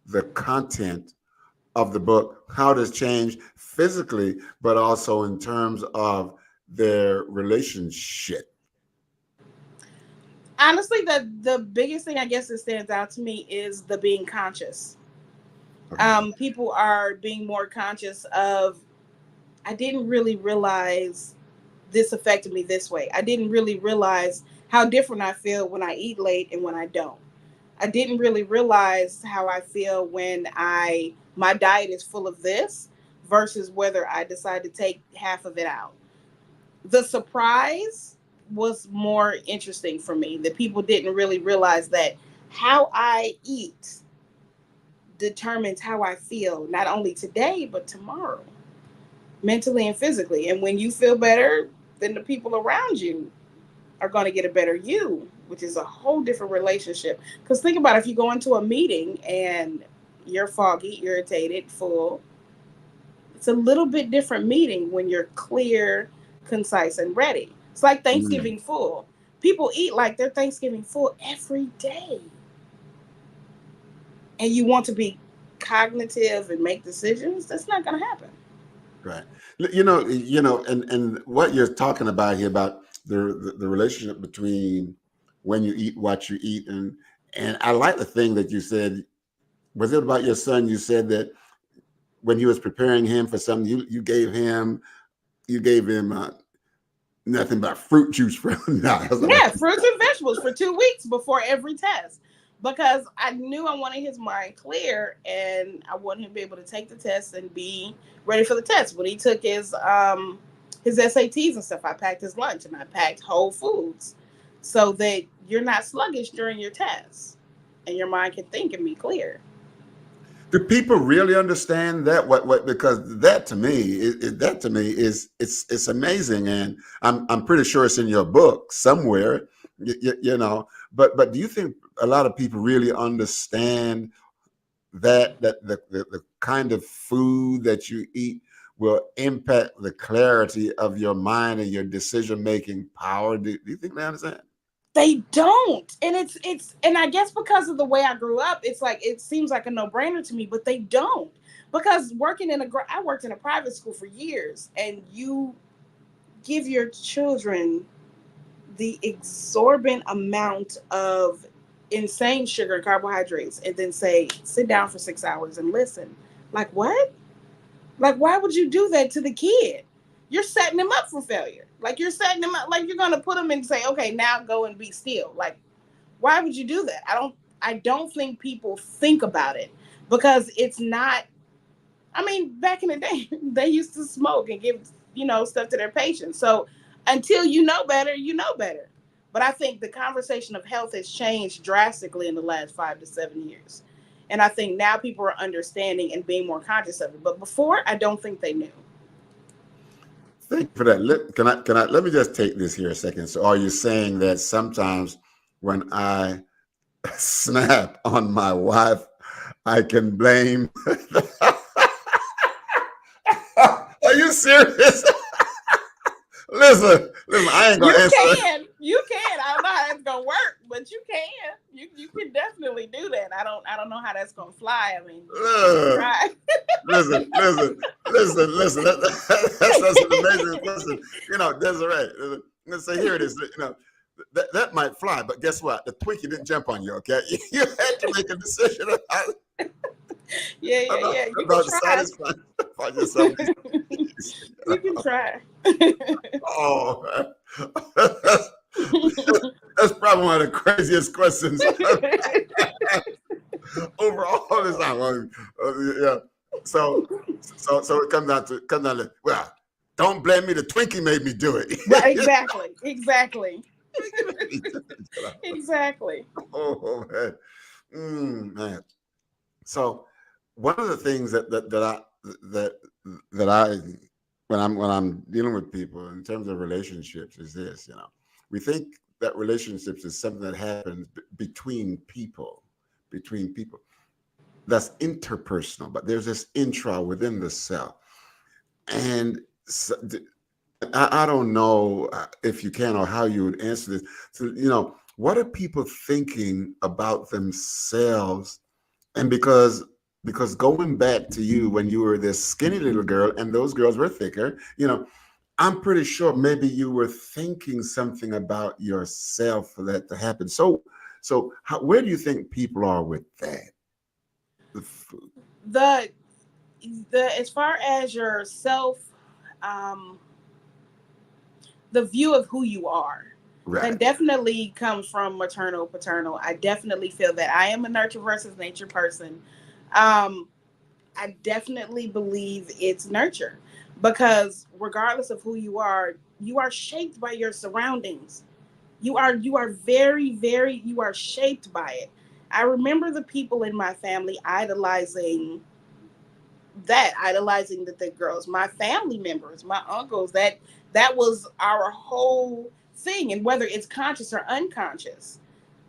Speaker 1: the content of the book, how it has changed physically, but also in terms of their relationship?
Speaker 2: Honestly, the biggest thing I guess that stands out to me is the being conscious.
Speaker 1: Okay.
Speaker 2: People are being more conscious of. I didn't really realize this affected me this way. I didn't really realize how different I feel when I eat late and when I don't. I didn't really realize how I feel when I my diet is full of this versus whether I decide to take half of it out. The surprise was more interesting for me that people didn't really realize that how I eat determines how I feel not only today but tomorrow, mentally and physically. And when you feel better, then the people around you are going to get a better you, which is a whole different relationship. Because think about if you go into a meeting and you're foggy, irritated, full, it's a little bit different meeting when you're clear, concise, and ready. It's like
Speaker 1: Mm,
Speaker 2: Thanksgiving full. People eat like they're Thanksgiving full every day. And you want to be cognitive and make decisions, that's not going to happen.
Speaker 1: right. And what you're talking about here about the relationship between when you eat, what you eat, and I like the thing that you said. Was it about your son? You said that when he was preparing him for something, you gave him nothing but fruit juice for him. No, that's not
Speaker 2: Yeah,
Speaker 1: right.
Speaker 2: fruits and vegetables for 2 weeks before every test because I knew I wanted his mind clear and I wanted him to be able to take the test and be ready for the test. When he took his SATs and stuff, I packed his lunch and I packed whole foods so that you're not sluggish during your tests and your mind can think and be clear.
Speaker 1: Do people really understand that? What? Because that to me is it's amazing, and I'm pretty sure it's in your book somewhere. But do you think a lot of people really understand that the kind of food that you eat will impact the clarity of your mind and your decision making power? Do you think they understand?
Speaker 2: They don't. And it's and I guess because of the way I grew up, it's like it seems like a no-brainer to me, but they don't. Because I worked in a private school for years and you give your children the exorbitant amount of insane sugar and carbohydrates and then say sit down for 6 hours and listen. Like what? Like, why would you do that to the kid? You're setting him up for failure. Like, you're setting him up. Like, you're gonna put him and say, "Okay, now go and be still." Like, why would you do that? I don't think people think about it because it's not. I mean, back in the day, they used to smoke and give stuff to their patients. So until you know better, you know better. But I think the conversation of health has changed drastically in the last 5 to 7 years. And I think now people are understanding and being more conscious of it. But before, I don't think they knew.
Speaker 1: Thank you for that. Let me just take this here a second. So are you saying that sometimes when I snap on my wife, I can blame Are you serious? Listen, I ain't gonna
Speaker 2: You
Speaker 1: answer that.
Speaker 2: can. You can. I don't know how that's gonna work, but you can. You can definitely do that. I don't know how that's gonna fly. I mean, you can
Speaker 1: Look,
Speaker 2: try.
Speaker 1: listen. That's an amazing question. Desiree. Let's say here it is. That might fly, but guess what? The Twinkie didn't jump on you. Okay, you had to make a decision
Speaker 2: Yeah, yeah,
Speaker 1: about,
Speaker 2: yeah. You can
Speaker 1: about
Speaker 2: try.
Speaker 1: satisfying yourself.
Speaker 2: You can try.
Speaker 1: Oh, that's probably one of the craziest questions over all this time. Yeah. So, so it comes down to well, don't blame me. The Twinkie made me do it.
Speaker 2: Right, exactly. Exactly. Exactly.
Speaker 1: Oh man. Man. So one of the things that that I when I'm dealing with people in terms of relationships is this, we think that relationships is something that happens between people that's interpersonal, but there's this intra within the self. And so, I don't know if you can or how you would answer this. So, what are people thinking about themselves? And because going back to you when you were this skinny little girl and those girls were thicker, I'm pretty sure maybe you were thinking something about yourself for that to happen. So where do you think people are with that? The food.
Speaker 2: The as far as yourself, um, the view of who you are,
Speaker 1: Right.
Speaker 2: that definitely comes from maternal, paternal. I definitely feel that I am a nurture versus nature person. Um, I definitely believe it's nurture because regardless of who you are shaped by your surroundings. You are you are shaped by it. I remember the people in my family idolizing the thick girls, my family members, my uncles, that was our whole thing. And whether it's conscious or unconscious,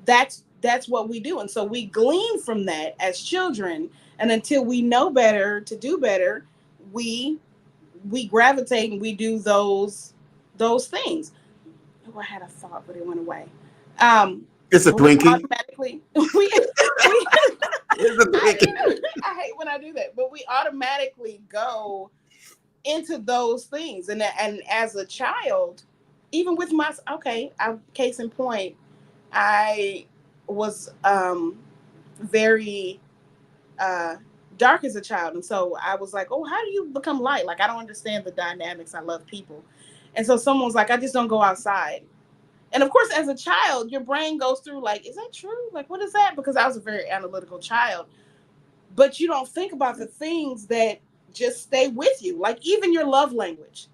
Speaker 2: that's what we do. And so we glean from that as children, and until we know better to do better, we we gravitate and we do those things. Oh, I had a thought but it went away. um
Speaker 1: It's a
Speaker 2: but we
Speaker 1: Twinkie.
Speaker 2: automatically we
Speaker 1: It's a Twinkie.
Speaker 2: I hate when I do that, but we automatically go into those things. And as a child, even with my case in point, I was very uh dark as a child, and so I was like, oh, how do you become light? Like, I don't understand the dynamics. I love people. And so someone was like, I just don't go outside. And of course, as a child, your brain goes through like, is that true? Like, what is that? Because I was a very analytical child. But you don't think about the things that just stay with you. Like, even your love language.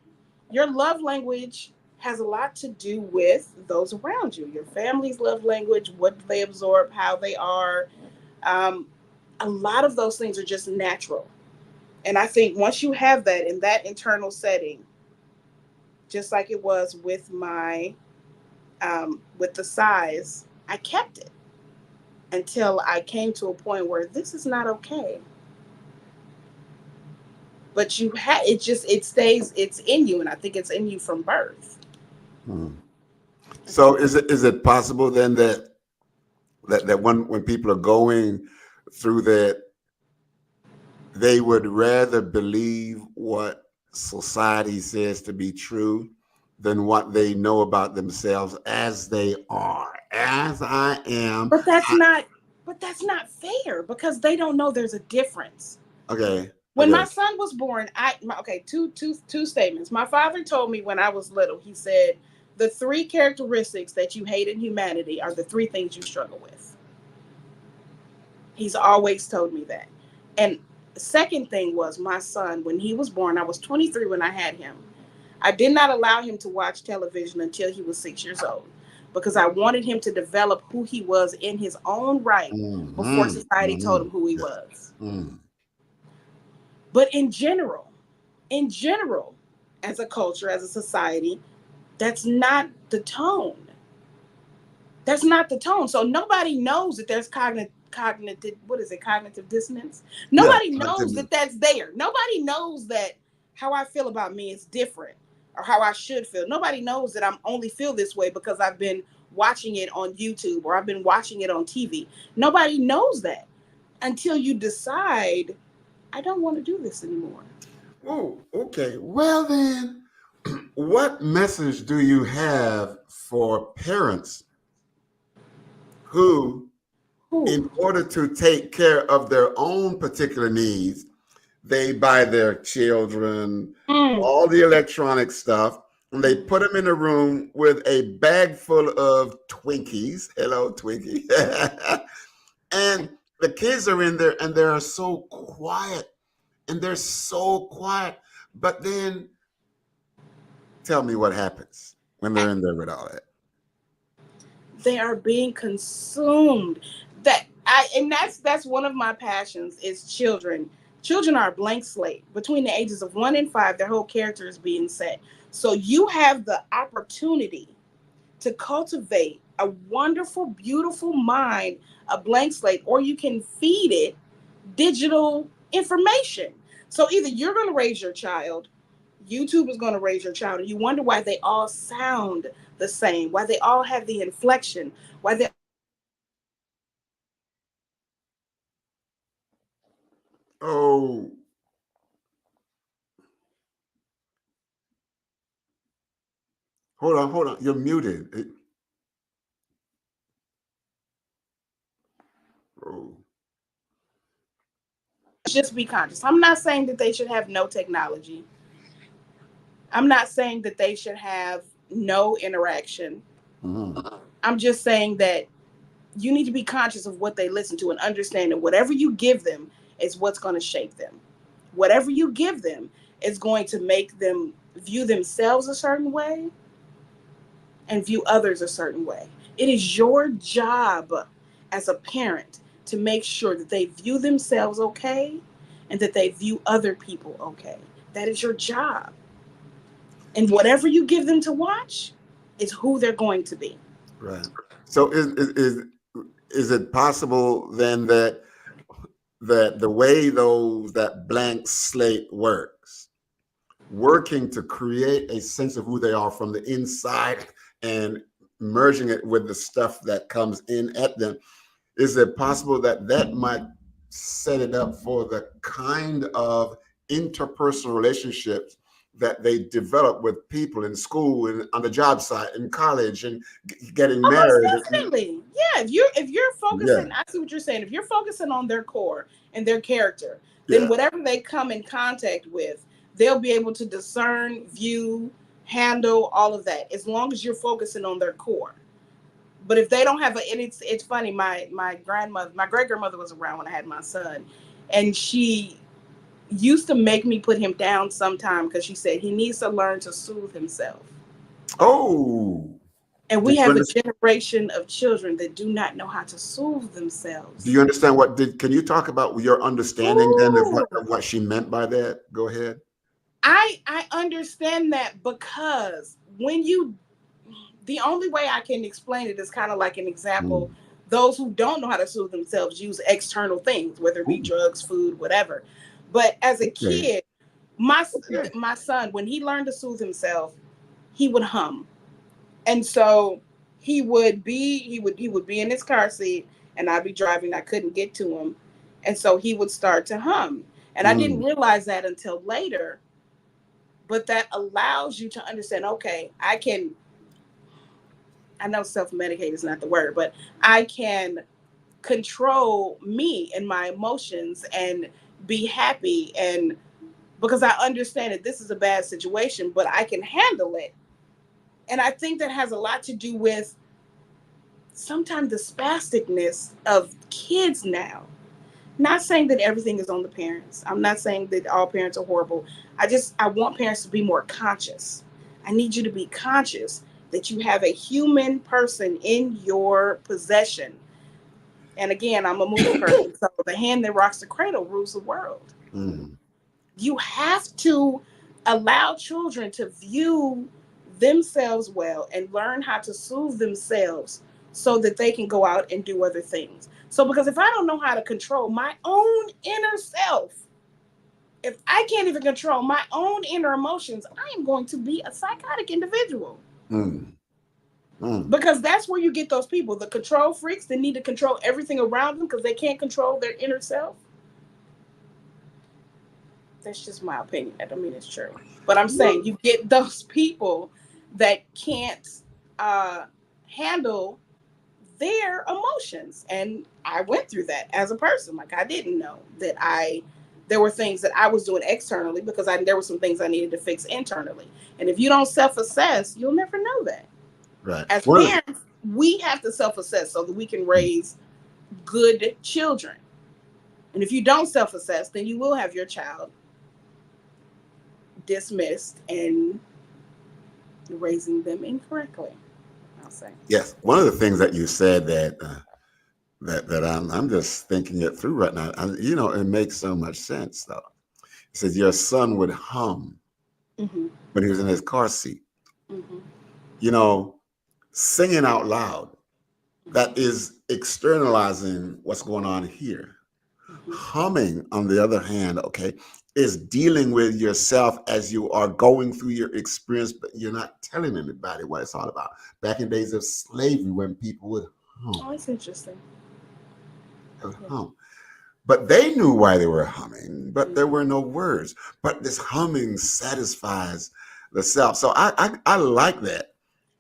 Speaker 2: Your love language has a lot to do with those around you. Your family's love language, what they absorb, how they are. Um, a lot of those things are just natural. And I think once you have that in that internal setting, just like it was with the size, I kept it until I came to a point where this is not okay. But it stays, it's in you, and I think it's in you from birth.
Speaker 1: Hmm. So is it possible then that when people are going through that, they would rather believe what society says to be true than what they know about themselves as they are, as I am.
Speaker 2: But that's not fair because they don't know there's a difference.
Speaker 1: Okay,
Speaker 2: When my
Speaker 1: okay.
Speaker 2: son was born, two statements. My father told me when I was little. He said, the three characteristics that you hate in humanity are the three things you struggle with. He's always told me that. And the second thing was, my son, when he was born, I was 23 when I had him. I did not allow him to watch television until he was 6 years old because I wanted him to develop who he was in his own right before
Speaker 1: Hmm.
Speaker 2: society told
Speaker 1: Hmm.
Speaker 2: him who he
Speaker 1: Yeah.
Speaker 2: was.
Speaker 1: Mm.
Speaker 2: But in general, as a culture, as a society, that's not the tone. That's not the tone. So nobody knows that there's cognitive what is it, cognitive dissonance.
Speaker 1: Yeah.
Speaker 2: Nobody knows that that's there. Nobody knows that how I feel about me is different, or how I should feel. Nobody knows that I'm only feel this way because I've been watching it on YouTube or I've been watching it on TV. Nobody knows that until you decide, I don't want to do this anymore.
Speaker 1: Oh, okay. Well then, what message do you have for parents who,
Speaker 2: Whew.
Speaker 1: in order to take care of their own particular needs, they buy their children
Speaker 2: Mm.
Speaker 1: all the electronic stuff and they put them in a room with a bag full of Twinkies. Hello, Twinkie. And the kids are in there and they're so quiet and they're so quiet. But then tell me what happens when they're in there with all that.
Speaker 2: They are being consumed. That's one of my passions is children. Children are a blank slate. Between the ages of 1 and 5, their whole character is being set. So you have the opportunity to cultivate a wonderful, beautiful mind, a blank slate, or you can feed it digital information. So either you're going to raise your child, YouTube is going to raise your child, and you wonder why they all sound the same, why they all have the inflection, why they
Speaker 1: Oh, hold on. You're muted. Oh,
Speaker 2: Just be conscious. I'm not saying that they should have no technology. I'm not saying that they should have no interaction.
Speaker 1: mhm.
Speaker 2: I'm just saying that you need to be conscious of what they listen to and understand that whatever you give them is what's going to shape them. Whatever you give them is going to make them view themselves a certain way and view others a certain way. It is your job as a parent to make sure that they view themselves okay and that they view other people okay. That is your job. And whatever you give them to watch is who they're going to be.
Speaker 1: Right. So is it possible then that the way that blank slate works, working to create a sense of who they are from the inside and merging it with the stuff that comes in at them, is it possible that that might set it up for the kind of interpersonal relationships that they develop with people in school and on the job site in college and getting
Speaker 2: Oh,
Speaker 1: married?
Speaker 2: most definitely. Yeah, if you're
Speaker 1: Yeah,
Speaker 2: focusing, I see what you're saying. If you're focusing on their core and their character, then
Speaker 1: yeah,
Speaker 2: whatever they come in contact with, they'll be able to discern, view, handle all of that as long as you're focusing on their core. But if they don't have and it's funny, my grandmother, my great grandmother was around when I had my son, and she used to make me put him down sometime because she said he needs to learn to soothe himself.
Speaker 1: oh,
Speaker 2: And
Speaker 1: do
Speaker 2: we
Speaker 1: you
Speaker 2: have a
Speaker 1: understand,
Speaker 2: generation of children that do not know how to soothe
Speaker 1: do you
Speaker 2: themselves.
Speaker 1: understand can you talk about your understanding then
Speaker 2: Ooh.
Speaker 1: of what she meant by that? Go ahead.
Speaker 2: I understand that because when you the only way I can explain it is kind of like an example.
Speaker 1: Mm.
Speaker 2: Those who don't know how to soothe themselves use external things, whether it be
Speaker 1: Ooh,
Speaker 2: drugs, food, whatever. But as a
Speaker 1: okay,
Speaker 2: kid, my
Speaker 1: okay.
Speaker 2: my son, when he learned to soothe himself, he would hum. And so he would be in his car seat and I'd be driving, I couldn't get to him. And so he would start to hum. And I didn't
Speaker 1: Mm,
Speaker 2: realize that until later, but that allows you to understand, okay, I know self-medicate is not the word, but I can control me and my emotions and be happy, and because I understand that this is a bad situation, but I can handle it. And I think that has a lot to do with sometimes the spasticness of kids now. Not saying that everything is on the parents. I'm not saying that all parents are horrible. I want parents to be more conscious. I need you to be conscious that you have a human person in your possession. And again, I'm a movie person, so the hand that rocks the cradle rules the world.
Speaker 1: mm,
Speaker 2: You have to allow children to view themselves well and learn how to soothe themselves so that they can go out and do other things. So, because if I don't know how to control my own inner self, if I can't even control my own inner emotions, I am going to be a psychotic individual.
Speaker 1: mm, mm.
Speaker 2: Because that's where you get those people, the control freaks that need to control everything around them because they can't control their inner self. That's just my opinion. I don't mean it's true. But I'm saying you get those people that can't uh, handle their emotions. And I went through that as a person. Like I didn't know that there were things that I was doing externally because there were some things I needed to fix internally. And if you don't self-assess, you'll never know that.
Speaker 1: Right.
Speaker 2: As
Speaker 1: One of the,
Speaker 2: parents, we have to self-assess so that we can raise good children. And if you don't self-assess, then you will have your child dismissed and raising them incorrectly, I'll say.
Speaker 1: yes, one of the things that you said that that I'm just thinking it through right now. It makes so much sense though. It says your son would hum
Speaker 2: Mm-hmm.
Speaker 1: when he was in his car seat.
Speaker 2: Mm-hmm.
Speaker 1: You know, singing out loud, that is externalizing what's going on here.
Speaker 2: Mm-hmm.
Speaker 1: Humming, on the other hand, okay, is dealing with yourself as you are going through your experience, but you're not telling anybody what it's all about. Back in days of slavery, when people would hum,
Speaker 2: Oh, that's interesting.
Speaker 1: they would
Speaker 2: Yeah.
Speaker 1: hum. But they knew why they were humming, but there
Speaker 2: Mm-hmm.
Speaker 1: were no words. But this humming satisfies the self. So I like that.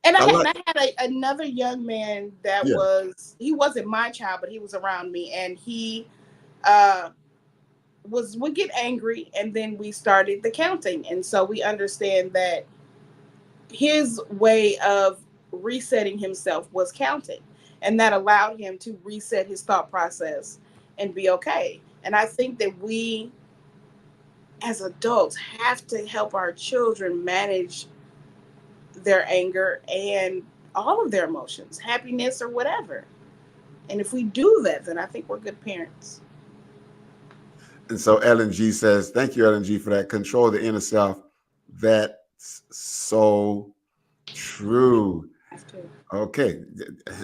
Speaker 2: And
Speaker 1: I like,
Speaker 2: I had another young man that
Speaker 1: yeah.
Speaker 2: he wasn't my child, but he was around me, and he uh, would get angry, and then we started the counting, and so we understand that his way of resetting himself was counting, and that allowed him to reset his thought process and be okay. And I think that we as adults have to help our children manage their anger and all of their emotions, happiness or whatever. And if we do that, then I think we're good parents.
Speaker 1: And so Ellen G says, thank you, Ellen G, for that. Control the inner self. That's so true.
Speaker 2: Have to.
Speaker 1: Okay.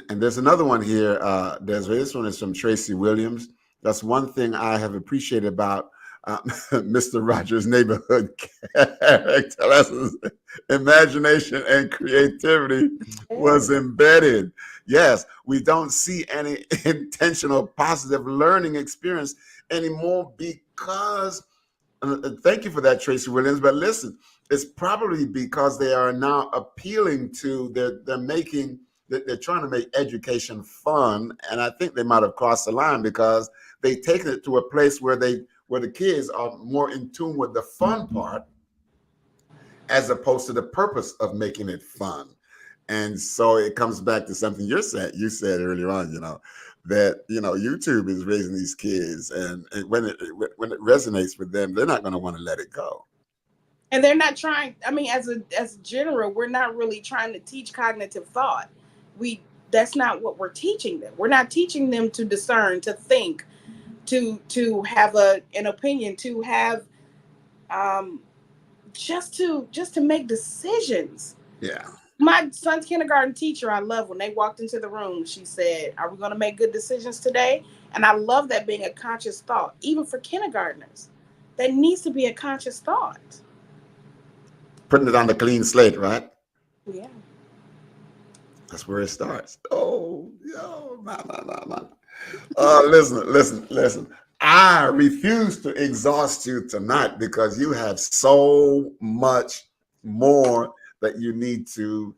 Speaker 1: And there's another one here. This one is from Tracy Williams. That's one thing I have appreciated about Mr. Rogers' Neighborhood character lessons. Imagination and creativity was embedded. Yes, we don't see any intentional positive learning experience anymore because, thank you for that, Tracy Williams. But listen, it's probably because they are now appealing to, they're trying to make education fun. And I think they might have crossed the line because they've taken it to a place where the kids are more in tune with the fun part as opposed to the purpose of making it fun. And so it comes back to something you said earlier on, that, YouTube is raising these kids, and when it resonates with them, they're not going to want to let it go.
Speaker 2: And they're not trying, I mean, as a general, we're not really trying to teach cognitive thought. That's not what we're teaching them. We're not teaching them to discern, to think, to have an opinion, to have just to make decisions.
Speaker 1: Yeah.
Speaker 2: My son's kindergarten teacher, I love, when they walked into the room, she said, "Are we going to make good decisions today?" And I love that being a conscious thought, even for kindergartners. That needs to be a conscious thought.
Speaker 1: Putting it on the clean slate, right?
Speaker 2: Yeah.
Speaker 1: That's where it starts. Oh, yo, no. Listen. I refuse to exhaust you tonight because you have so much more that you need to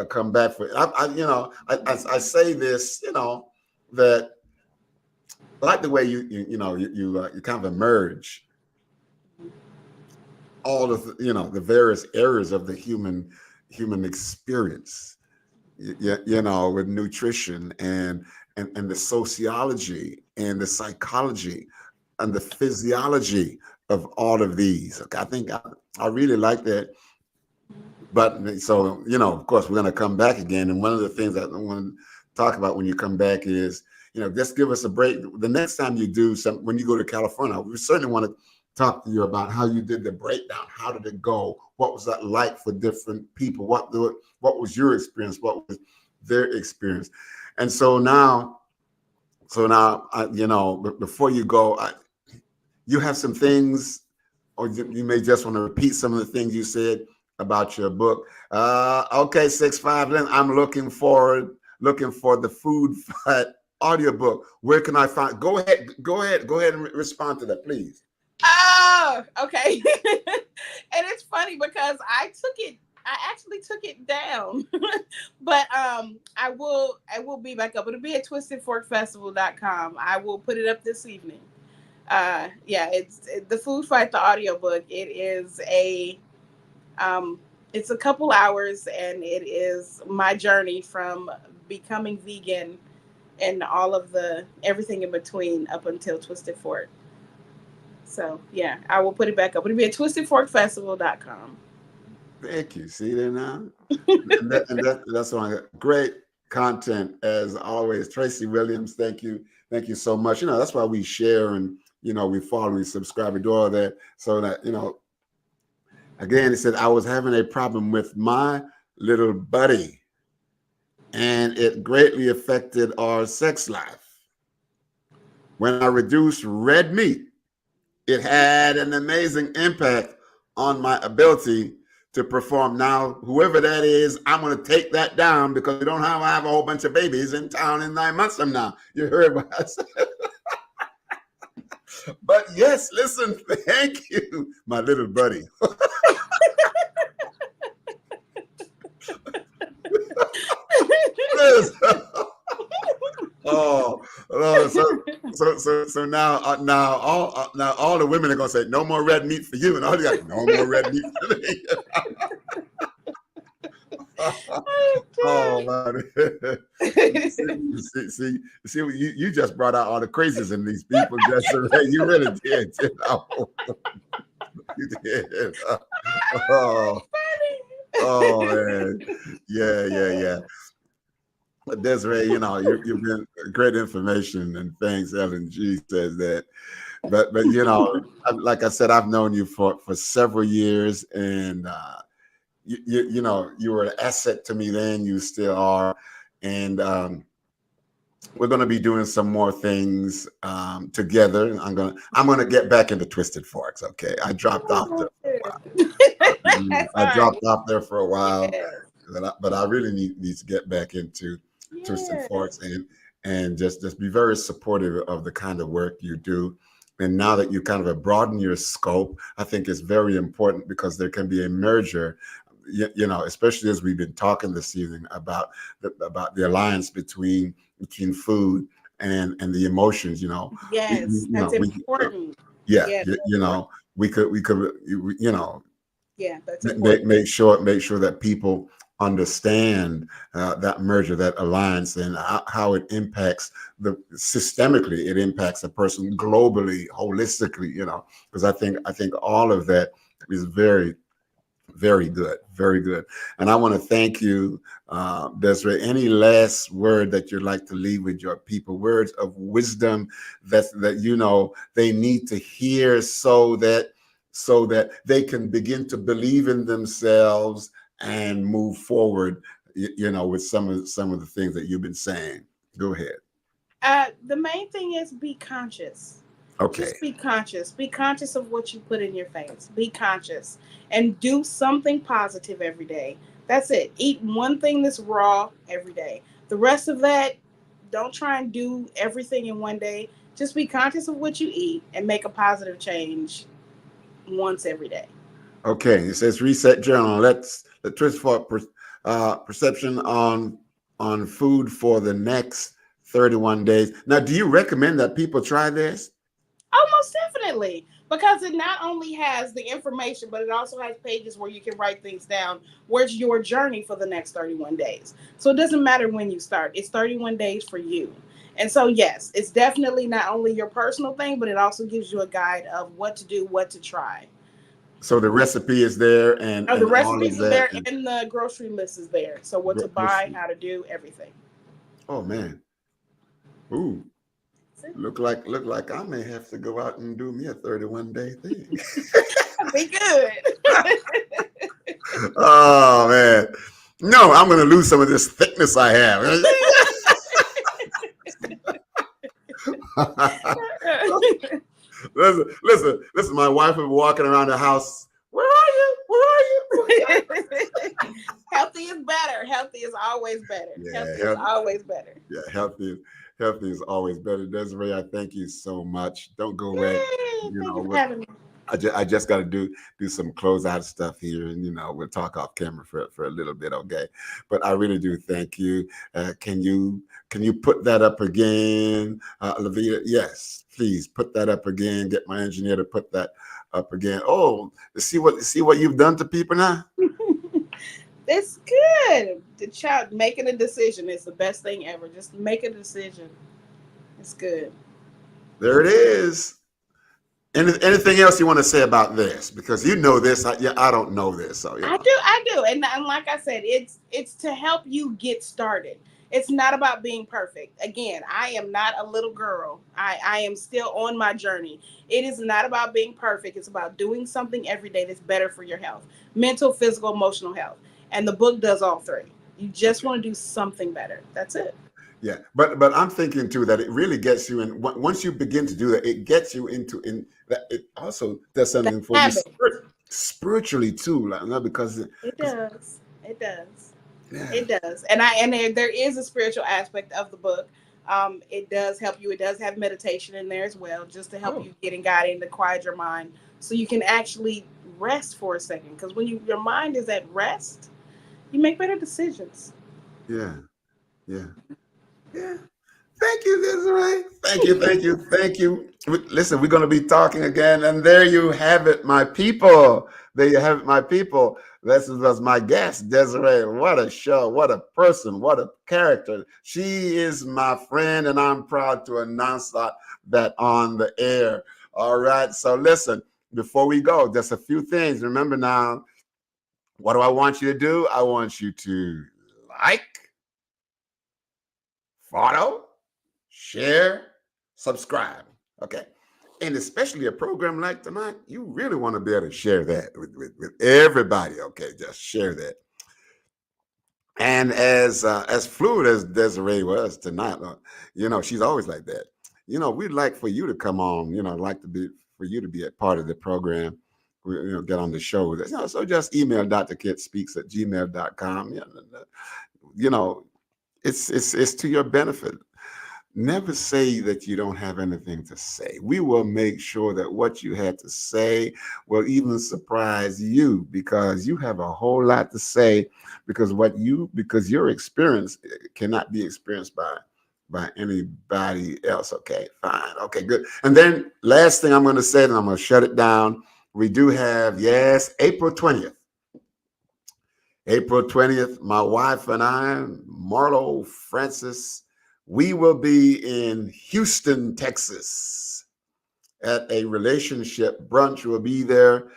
Speaker 1: come back for. I say this, that I like the way you kind of emerge all of the various areas of the human experience, with nutrition and the sociology and the psychology and the physiology of all of these. Okay, I think I really like that. But so, of course, we're going to come back again. And one of the things that I want to talk about when you come back is, just give us a break. The next time you do when you go to California, we certainly want to talk to you about how you did the breakdown. How did it go? What was that like for different people? What was your experience? What was their experience? And so now, before you go, you have some things, or you may just want to repeat some of the things you said about your book. Okay, 6'5", I'm looking for the Food Fight audiobook. Where can I find? Go ahead and respond to that, please.
Speaker 2: Oh, okay. And it's funny because I actually took it down. But I will be back up. It'll be at twistedforkfestival.com. I will put it up this evening. It's the Food Fight, the audiobook. It is it's a couple hours, and it is my journey from becoming vegan and all of everything in between up until Twisted Fork. So yeah, I will put it back up. It'll be at twistedforkfestival.com.
Speaker 1: Thank you. See there now? That's one great content as always. Tracy Williams, thank you so much. That's why we share, and we follow, we subscribe, we do all that, so that again, he said, I was having a problem with my little buddy, and it greatly affected our sex life. When I reduced red meat, it had an amazing impact on my ability to perform. Now, whoever that is, I'm going to take that down because we don't have a whole bunch of babies in town in 9 months from now. You heard what I said. But yes, listen, thank you, my little buddy. So now all the women are gonna say no more red meat for you, and all you got no more red meat for me. Oh man. see, you just brought out all the crazies in these people, Desiree. You really did, you know. You did. Oh, oh man. Yeah. Desiree, you know, you've been great information and things. Ellen G says that. But you know, like I said, I've known you for several years, and you know, you were an asset to me then. You still are, and we're going to be doing some more things together. I'm gonna get back into Twisted Forks. Okay, I dropped off there for a while. I dropped off there for a while, but I really need to get back into Twisted Forks and just be very supportive of the kind of work you do. And now that you kind of broaden your scope, I think it's very important because there can be a merger. You know, especially as we've been talking this evening about the alliance between food and the emotions. You know,
Speaker 2: yes, that's important.
Speaker 1: You know, we could you know,
Speaker 2: that's important.
Speaker 1: make sure that people understand that merger, that alliance, and how it impacts systemically. It impacts a person globally, holistically. You know, because I think all of that is very, very good, very good. And I want to thank you, Desiree. Any last word that you'd like to leave with your people? Words of wisdom that you know they need to hear, so that they can begin to believe in themselves and move forward. You know, with some of the things that you've been saying. Go ahead.
Speaker 2: The main thing is be conscious.
Speaker 1: Okay.
Speaker 2: Just be conscious. Be conscious of what you put in your face. Be conscious and do something positive every day. That's it. Eat one thing that's raw every day. The rest of that, don't try and do everything in one day. Just be conscious of what you eat and make a positive change once every day.
Speaker 1: Okay. It says Reset Journal. Let's twist for perception on food for the next 31 days. Now, do you recommend that people try this?
Speaker 2: Oh, most definitely. Because it not only has the information, but it also has pages where you can write things down. Where's your journey for the next 31 days? So it doesn't matter when you start. It's 31 days for you. And so, yes, it's definitely not only your personal thing, but it also gives you a guide of what to do, what to try.
Speaker 1: So the recipe is there, and
Speaker 2: the
Speaker 1: all
Speaker 2: recipes
Speaker 1: of
Speaker 2: are there,
Speaker 1: that,
Speaker 2: and the grocery list is there. So what to buy, how to do, everything.
Speaker 1: Oh man. Ooh. Look like I may have to go out and do me a 31-day thing.
Speaker 2: Be good.
Speaker 1: Oh man. No, I'm gonna lose some of this thickness I have. listen, my wife will be walking around the house. Where are you?
Speaker 2: Healthy is better. Healthy is always better.
Speaker 1: Yeah,
Speaker 2: healthy is always better.
Speaker 1: Yeah, healthy is always better. Desiree, I thank you so much. Don't go away.
Speaker 2: Thank you for having me.
Speaker 1: I just got to do some closeout stuff here, and you know we'll talk off camera for a little bit, okay? But I really do thank you. Can you put that up again, Lavita? Yes, please put that up again. Get my engineer to put that up again. Oh, see what you've done to people now.
Speaker 2: It's good. The child making a decision is the best thing ever. Just make a decision. It's good.
Speaker 1: There it is. Anything else you want to say about this? Because you know this, I don't know this. So yeah.
Speaker 2: I do, and like I said, it's to help you get started. It's not about being perfect. Again, I am not a little girl. I am still on my journey. It is not about being perfect. It's about doing something every day that's better for your health, mental, physical, emotional health. And the book does all three. You just want to do something better. That's it.
Speaker 1: Yeah, but I'm thinking too that it really gets you in. Once you begin to do that, it gets you into that. It also does something for you spiritually too, like, because
Speaker 2: it does. It does.
Speaker 1: Yeah.
Speaker 2: It does. And there is a spiritual aspect of the book. It does help you. It does have meditation in there as well, just to help you get in guiding to quiet your mind, so you can actually rest for a second. Because when your mind is at rest, you make better decisions.
Speaker 1: Yeah. Thank you, Desiree. Thank you, thank you, thank you. Listen, we're going to be talking again, and there you have it, my people. There you have it, my people. This was my guest, Desiree. What a show! What a person! What a character! She is my friend, and I'm proud to announce that on the air. All right. So listen, before we go, just a few things. Remember now, what do I want you to do? I want you to like, follow, share, subscribe. Okay. And especially a program like tonight, you really want to be able to share that with everybody. Okay. Just share that. And as fluid as Desiree was tonight, she's always like that. We'd like for you to come on, like to be for you to be a part of the program. Get on the show with us. So just email drkidspeaks@gmail.com. You know, it's to your benefit. Never say that you don't have anything to say. We will make sure that what you had to say will even surprise you, because you have a whole lot to say, because your experience cannot be experienced by anybody else. Okay, fine. Okay, good. And then last thing I'm going to say, and I'm going to shut it down. We do have, yes, April 20th. April 20th, my wife and I, Marlo Francis, we will be in Houston, Texas at a relationship brunch. We'll be there,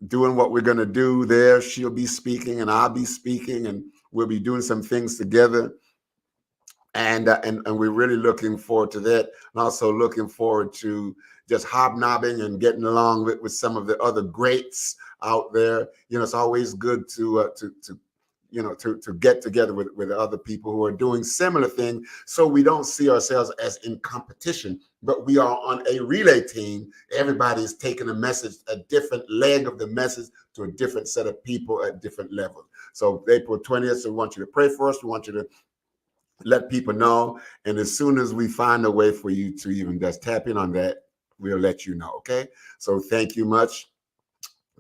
Speaker 1: doing what we're going to do there. She'll be speaking and I'll be speaking, and we'll be doing some things together. And we're really looking forward to that, and also looking forward to just hobnobbing and getting along with some of the other greats out there. It's always good to get together with other people who are doing similar things, so we don't see ourselves as in competition, but we are on a relay team. Everybody's taking a message, a different leg of the message, to a different set of people at different levels. So April 20th, so we want you to pray for us. We want you to let people know. And as soon as we find a way for you to even just tap in on that, we'll let you know. Okay. So thank you much.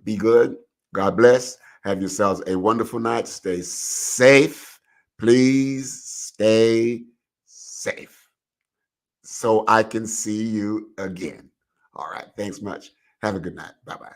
Speaker 1: Be good. God bless. Have yourselves a wonderful night. Stay safe. Please stay safe so I can see you again. All right. Thanks much. Have a good night. Bye-bye.